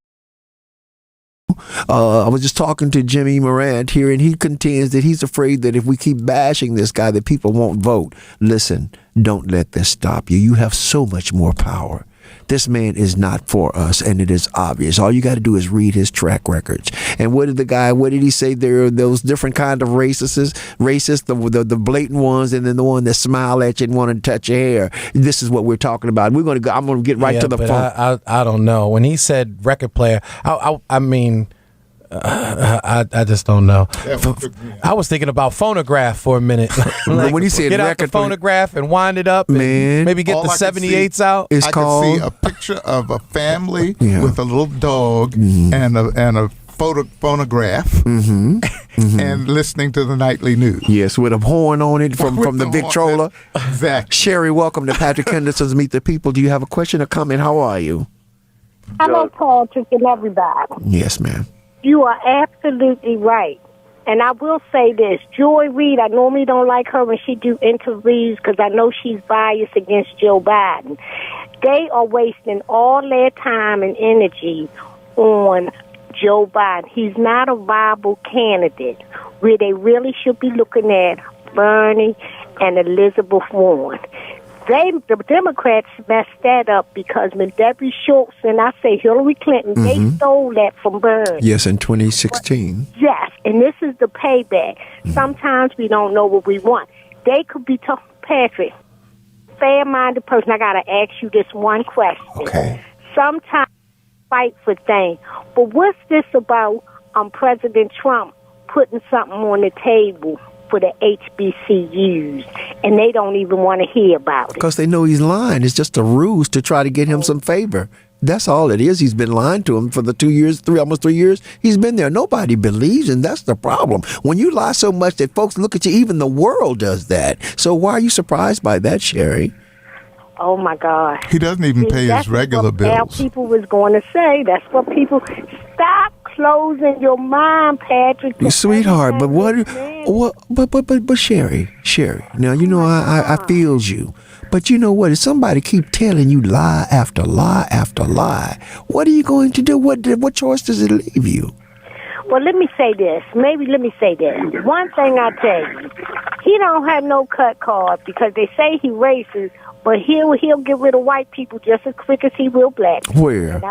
I was just talking to Jimmy Morant here, and he contends that he's afraid that if we keep bashing this guy, that people won't vote. Listen, don't let this stop you. You have so much more power. This man is not for us, and it is obvious. All you got to do is read his track records. And what did he say? There are those different kind of racists, the blatant ones, and then the one that smile at you and want to touch your hair. This is what we're talking about. I'm going to get right to the phone. I don't know. When he said record player, I mean, I just don't know. I was thinking about phonograph for a minute. Like, when he said get out the phonograph and wind it up, and maybe get the 78s out. I could see a picture of a family with a little dog and a phonograph and listening to the nightly news. Yes, with a horn on it from the Victrola. Exactly. Sherry, welcome to Patrick Henderson's Meet the People. Do you have a question or comment? How are you? Hello, Patrick, and everybody. Yes, ma'am. You are absolutely right. And I will say this. Joy Reid, I normally don't like her when she do interviews because I know she's biased against Joe Biden. They are wasting all their time and energy on Joe Biden. He's not a viable candidate. Where they really should be looking at Bernie and Elizabeth Warren. The Democrats messed that up because when Debbie Schultz and I say Hillary Clinton, they stole that from Bernie. Yes, in 2016. Yes, and this is the payback. Sometimes we don't know what we want. They could be told, Patrick, fair-minded person, I got to ask you this one question. Okay. Sometimes fight for things, but what's this about President Trump putting something on the table for the HBCUs, and they don't even want to hear about it. Because they know he's lying. It's just a ruse to try to get him some favor. That's all it is. He's been lying to him for the almost 3 years. He's been there. Nobody believes, and that's the problem. When you lie so much that folks look at you, even the world does that. So why are you surprised by that, Sherry? Oh, my God. He doesn't even pay his regular bills. That's what people was going to say. That's what people... Stop closing your mind, Patrick. Sweetheart, but but Sherry, now, you know, I feels you. But you know what? If somebody keep telling you lie after lie after lie, what are you going to do? What choice does it leave you? Well, let me say this. One thing I tell you, he don't have no cut card because they say he racist, but he'll get rid of white people just as quick as he will black people.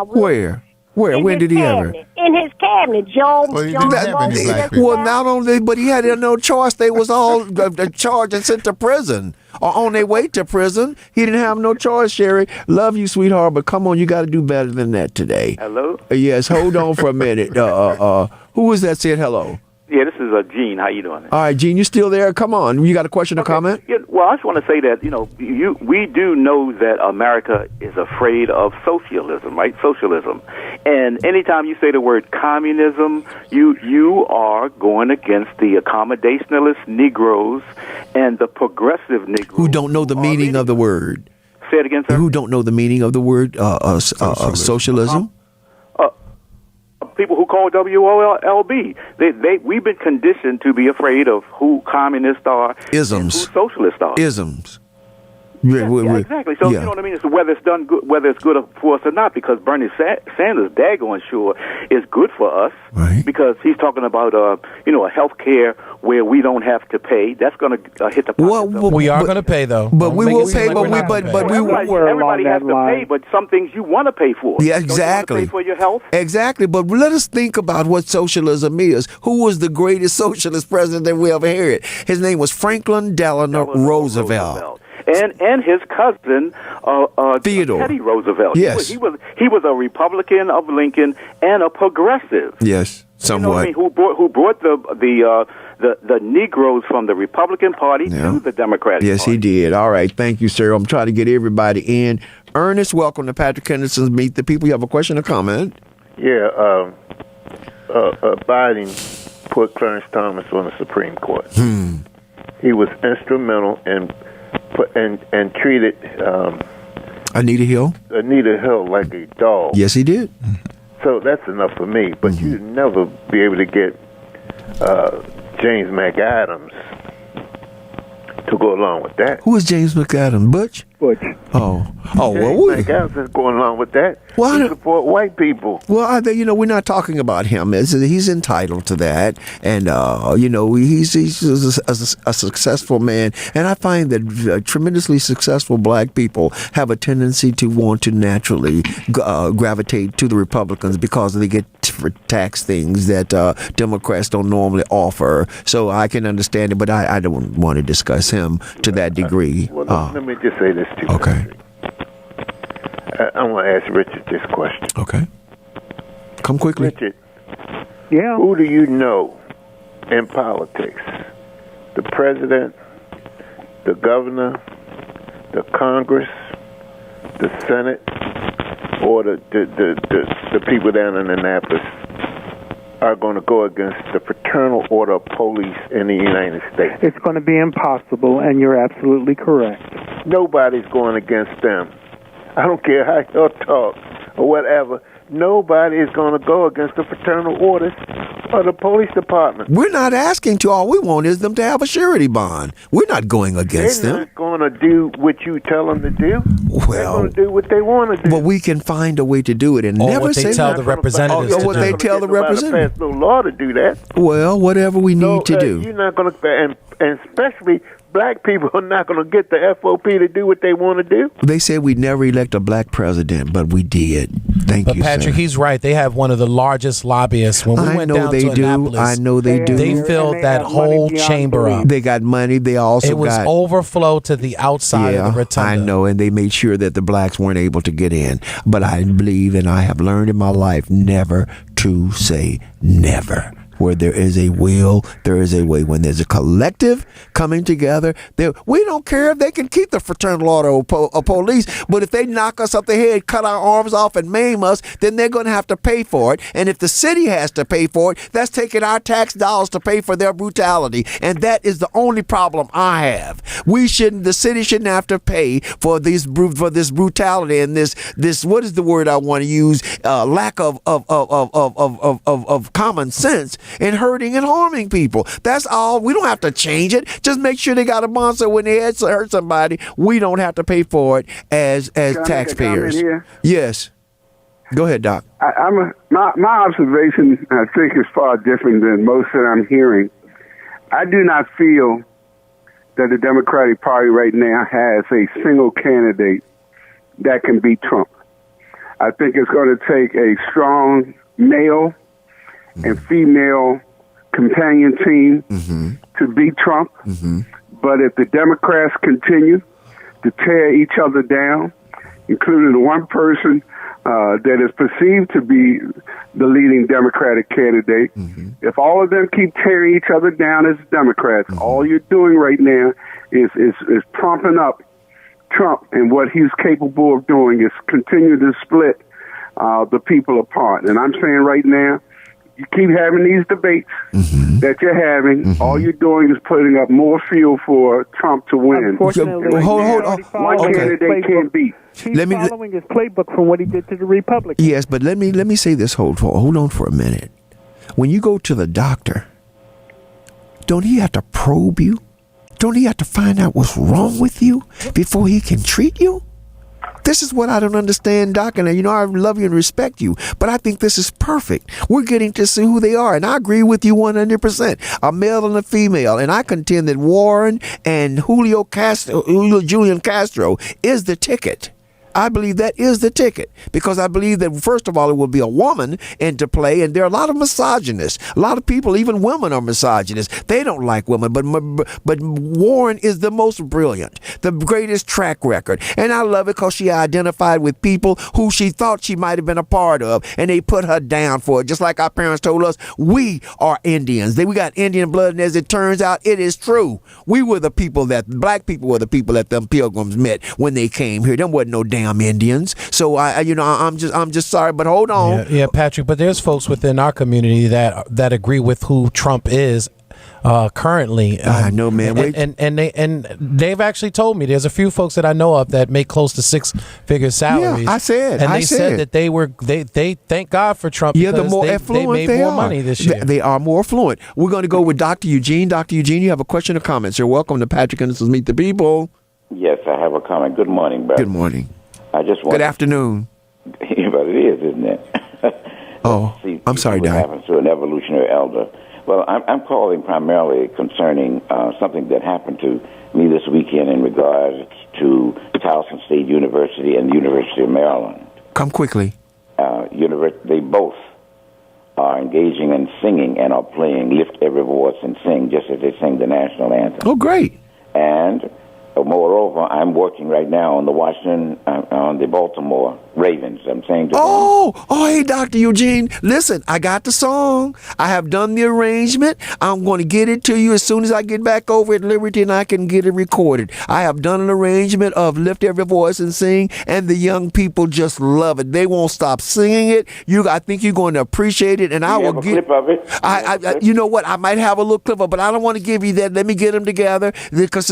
Where? When did he ever? In his cabinet, John. Well, not only, but he had no choice. They was all charged and sent to prison or on their way to prison. He didn't have no choice, Sherry. Love you, sweetheart, but come on, you got to do better than that today. Hello? Yes, hold on for a minute. Who was that said hello? Yeah, this is Gene. How you doing? All right, Gene, you still there? Come on. You got a question or comment? Yeah, well, I just want to say that, we do know that America is afraid of socialism, right? Socialism. And anytime you say the word communism, you are going against the accommodationalist Negroes and the progressive Negroes. Who don't know the meaning of the word. Say it again, sir. Who don't know the meaning of the word socialism? People who call WOLB. We've been conditioned to be afraid of who communists are Isms. and who socialists are. Isms. Yeah, exactly. So, you know what I mean? It's whether it's done good, whether it's good for us or not, because Bernie Sanders, daggone sure, is good for us, right? Because he's talking about, a health care where we don't have to pay. That's going to hit the pocket. We are going to pay, though. But we will pay, everybody has to pay, but some things you want to pay for. Yeah, exactly. Don't you want to pay for your health? Exactly. But let us think about what socialism is. Who was the greatest socialist president that we ever had? His name was Franklin Delano Roosevelt. And his cousin Theodore Teddy Roosevelt. Yes, he was a Republican of Lincoln and a progressive. Yes, somewhat. You know what I mean? Who brought the Negroes from the Republican Party to the Democratic Yes, Party. he did. All right. Thank you, sir. I'm trying to get everybody in. Ernest, welcome to Patrick Henderson's Meet the People. You have a question or comment? Yeah, Biden put Clarence Thomas on the Supreme Court. He was instrumental in and treated Anita Hill like a dog. Yes, he did. So that's enough for me. But you'd never be able to get James McAdams to go along with that. Who is James McAdams? Butch? Butch. Oh, well, James McAdams is going along with that. Well, He support white people. Well, we're not talking about him. He's entitled to that, and he's a successful man. And I find that tremendously successful black people have a tendency to want to naturally gravitate to the Republicans because they get tax things that Democrats don't normally offer. So I can understand it, but I don't want to discuss him to that degree. Well, let me just say this to you. Okay. I want to ask Richard this question. Okay. Come quickly. Richard, yeah. Who do you know in politics? The president, the governor, the Congress, the Senate, or the people down in Annapolis are going to go against the fraternal order of police in the United States? It's going to be impossible, and you're absolutely correct. Nobody's going against them. I don't care how y'all talk or whatever. Nobody is going to go against the fraternal orders of the police department. We're not asking to. All we want is them to have a surety bond. We're not going against them. They're not going to do what you tell them to do. They're going to do what they want to do. But we can find a way to do it and Or never what say they tell the representatives to what do. they tell the representatives. Pass no law to do that. Well, whatever we need to do. You're not going to, and especially black people are not going to get the FOP to do what they want to do. They said we'd never elect a black president, but we did. Thank you, Patrick, sir. he's right. They have one of the largest lobbyists. When we went down to Annapolis, I know they do. They filled that whole chamber up. They got money. They also It was got overflow to the outside of the rotunda. I know, and they made sure that the blacks weren't able to get in. But I believe, and I have learned in my life, never to say never. Where there is a will, there is a way. When there's a collective coming together, we don't care if they can keep the fraternal order of police, but if they knock us up the head, cut our arms off, and maim us, then they're going to have to pay for it. And if the city has to pay for it, that's taking our tax dollars to pay for their brutality. And that is the only problem I have. The city shouldn't have to pay for this brutality and this what is the word I want to use? Lack of common sense. And hurting and harming people. That's all. We don't have to change it. Just make sure they got a bond so when they hurt somebody, we don't have to pay for it as taxpayers. Yes. Go ahead, Doc. My observation, I think, is far different than most that I'm hearing. I do not feel that the Democratic Party right now has a single candidate that can beat Trump. I think it's going to take a strong male and female companion team to beat Trump. But if the Democrats continue to tear each other down, including the one person that is perceived to be the leading Democratic candidate, if all of them keep tearing each other down as Democrats, all you're doing right now is pumping up Trump, and what he's capable of doing is continue to split the people apart. And I'm saying right now, you keep having these debates that you're having. All you're doing is putting up more fuel for Trump to win. Unfortunately, hold on. One candidate can't beat. He's following his playbook from what he did to the Republicans. Yes, but let me say this. Hold on for a minute. When you go to the doctor, don't he have to probe you? Don't he have to find out what's wrong with you before he can treat you? This is what I don't understand, Doc, and I love you and respect you, but I think this is perfect. We're getting to see who they are, and I agree with you 100%. A male and a female, and I contend that Warren and Julian Castro is the ticket. I believe that is the ticket, because I believe that, first of all, it will be a woman into play, and there are a lot of misogynists. A lot of people, even women, are misogynists. They don't like women, but Warren is the most brilliant, the greatest track record, and I love it because she identified with people who she thought she might have been a part of, and they put her down for it, just like our parents told us, we are Indians. We got Indian blood, and as it turns out, it is true. We were the people black people were the people that them pilgrims met when they came here. Them wasn't no damn Indians. So I'm just sorry, but hold on. Yeah, Patrick. But there's folks within our community that agree with who Trump is currently. I know, man. And they've actually told me there's a few folks that I know of that make close to six-figure salaries. Yeah, I said. And they said that they thank God for Trump. Yeah, because the more affluent they made more money this year. They are more affluent. We're going to go with Dr. Eugene. Dr. Eugene, you have a question or comments? You're welcome to Patrick and this is Meet the People. Yes, I have a comment. Good morning, brother. Good morning. I just want. Good afternoon. But it is, isn't it? Oh, I'm sorry, What Don. happens to an evolutionary elder? Well, I'm calling primarily concerning something that happened to me this weekend in regards to Towson State University and the University of Maryland. Come quickly. They both are engaging in singing and are playing Lift Every Voice and Sing, just as they sing the national anthem. Oh, great. And moreover, I'm working right now on the Baltimore Ravens. I'm saying to them, hey, Dr. Eugene, listen, I got the song. I have done the arrangement. I'm going to get it to you as soon as I get back over at Liberty and I can get it recorded. I have done an arrangement of Lift Every Voice and Sing, and the young people just love it. They won't stop singing it. I think you're going to appreciate it, and I will get a clip of it. You know what? I might have a little clip of it, but I don't want to give you that. Let me get them together because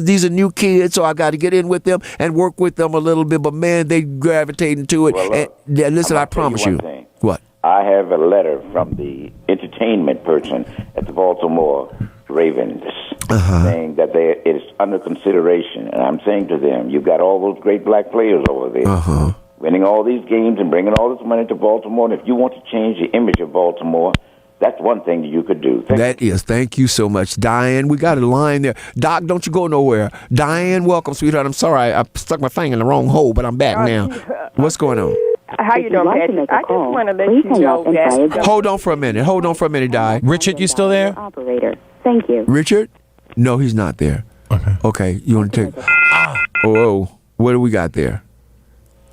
these are new kids, so I got to get in with them and work with them a little bit. But man, they gravitating to it. Well, listen, I promise you. What? I have a letter from the entertainment person at the Baltimore Ravens saying that it is under consideration. And I'm saying to them, you've got all those great black players over there winning all these games and bringing all this money to Baltimore. And if you want to change the image of Baltimore, that's one thing that you could do. Thank you so much, Diane. We got a line there. Doc, don't you go nowhere. Diane, welcome, sweetheart. I'm sorry, I stuck my finger in the wrong hole, but I'm back now. What's going on? How you doing, Patrick? I just want to let you know that... Hold on for a minute, Di. Richard, you still there? Operator. Thank you. Richard? No, he's not there. Okay, you want to take... what do we got there?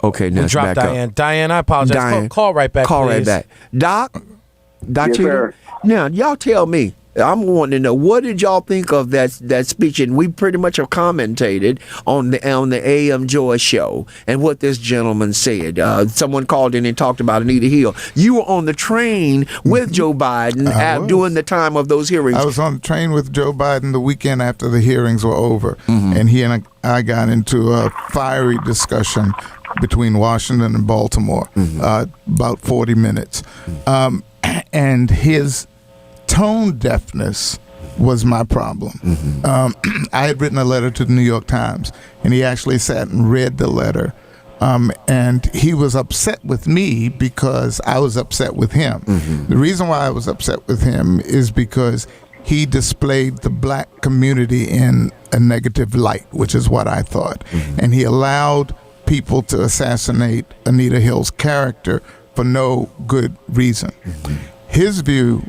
Okay, now it's drop back Diane. up. Diane, I apologize. Diane, call right back, Call please. right back. Doc? Yes, sir. Now, y'all tell me. I'm wanting to know, what did y'all think of that speech? And we pretty much have commentated on the AM Joy show and what this gentleman said. Someone called in and talked about Anita Hill. You were on the train with Joe Biden during the time of those hearings. I was on the train with Joe Biden the weekend after the hearings were over, and he and I got into a fiery discussion between Washington and Baltimore, about 40 minutes. And his tone deafness was my problem. I had written a letter to the New York Times, and he actually sat and read the letter. And he was upset with me because I was upset with him. The reason why I was upset with him is because he displayed the black community in a negative light, which is what I thought. And he allowed people to assassinate Anita Hill's character for no good reason. His view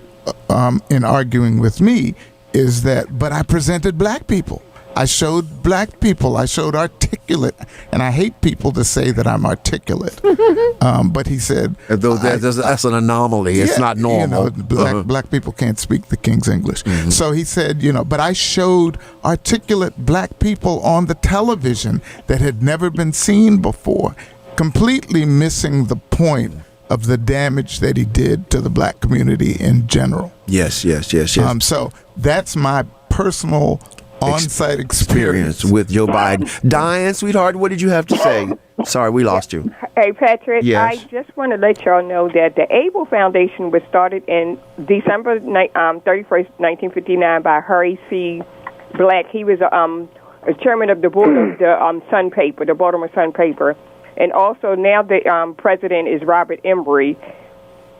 in arguing with me is that, but I presented black people. I showed black people. I showed articulate. And I hate people to say that I'm articulate. But he said... That's an anomaly. It's not normal. Black people can't speak the King's English. So he said, but I showed articulate black people on the television that had never been seen before, completely missing the point of the damage that he did to the black community in general. Yes. So that's my personal on-site experience with Joe Biden. Diane, sweetheart, what did you have to say? Sorry, we lost you. Hey, Patrick, yes. I just want to let y'all know that the ABLE Foundation was started in December 31st, 1959 by Harry C. Black. He was a chairman of the board of the Sun paper, the Baltimore Sun paper. And also now the president is Robert Embry.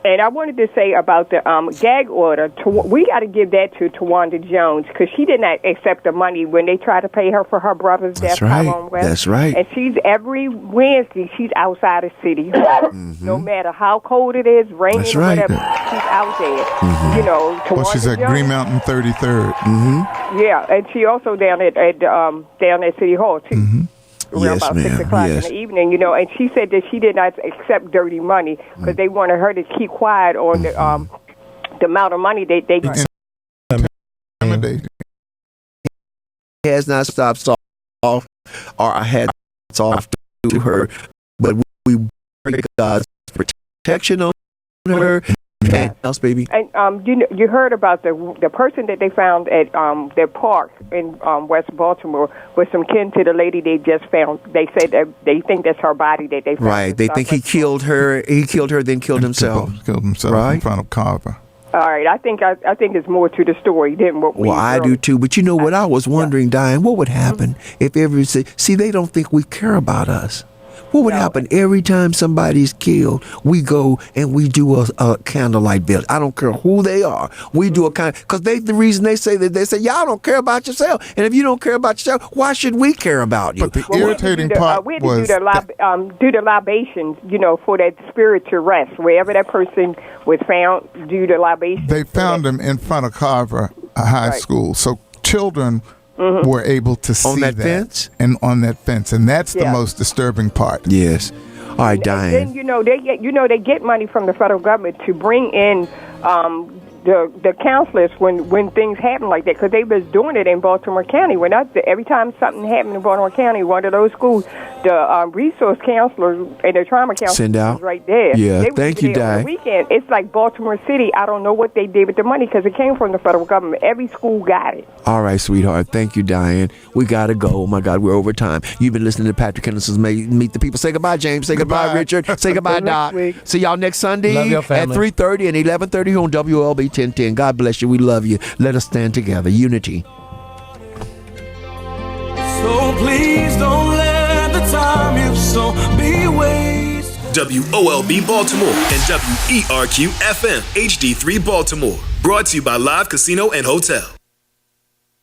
And I wanted to say about the gag order. We got to give that to Tawanda Jones because she did not accept the money when they tried to pay her for her brother's death. That's right. And she's every Wednesday she's outside of City Hall. No matter how cold it is, raining, whatever, she's out there. You know, Well, she's at Green Mountain 33rd. Yeah, and she also down at City Hall too. Around about 6 o'clock in the evening, you know, and she said that she did not accept dirty money because they wanted her to keep quiet on the amount of money they has not stopped off, or I had off to her, but we bring God's protection on her. And else, baby. And you heard about the person that they found at their park in West Baltimore was some kin to the lady they just found. They said that they think that's her body that they found. Right. They think he killed her. He killed her, then killed himself. Killed himself in front of Carver. All right. I think it's more to the story than what we. Well, I do too. But you know what? I was wondering, Diane, what would happen if see, they don't think we care about us. What would happen every time somebody's killed? We go and we do a candlelight village. I don't care who they are. We do a because the reason they say that y'all don't care about yourself, and if you don't care about yourself, why should we care about you? But the irritating part we was do the libations, you know, for that spirit to rest wherever that person was found. Do the libations. They found him in front of Carver High School, so children were able to see that fence and on that fence, and that's the most disturbing part. Yes. All right, Diane. Then they get money from the federal government to bring in the counselors when things happen like that, because they was doing it in Baltimore County. Every time something happened in Baltimore County, one of those schools, the resource counselors and the trauma counselors send out was right there. Yeah, they thank you, Di. On the weekend, it's like Baltimore City. I don't know what they did with the money because it came from the federal government. Every school got it. All right, sweetheart. Thank you, Diane. We got to go. Oh, my God, we're over time. You've been listening to Patrick Henderson's Meet the People. Say goodbye, James. Say goodbye, Richard. Say goodbye, Doc. See y'all next Sunday Love your at family. 3:30 and 11:30 on WLB 1010. God bless you. We love you. Let us stand together. Unity. So please don't let the time you've so be wasted. WOLB Baltimore and WERQ FM HD3 Baltimore. Brought to you by Live Casino and Hotel.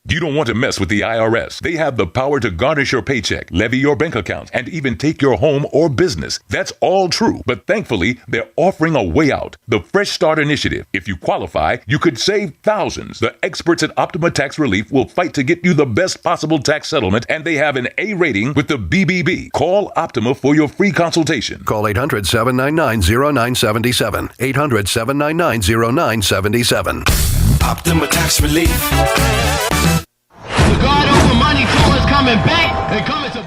You don't want to mess with the IRS. They have the power to garnish your paycheck, levy your bank account, and even take your home or business. That's all true. But thankfully, they're offering a way out. The Fresh Start Initiative. If you qualify, you could save thousands. The experts at Optima Tax Relief will fight to get you the best possible tax settlement, and they have an A rating with the BBB. Call Optima for your free consultation. Call 800-799-0977. 800-799-0977. Optima Tax Relief. The guard over money tour is coming back and coming to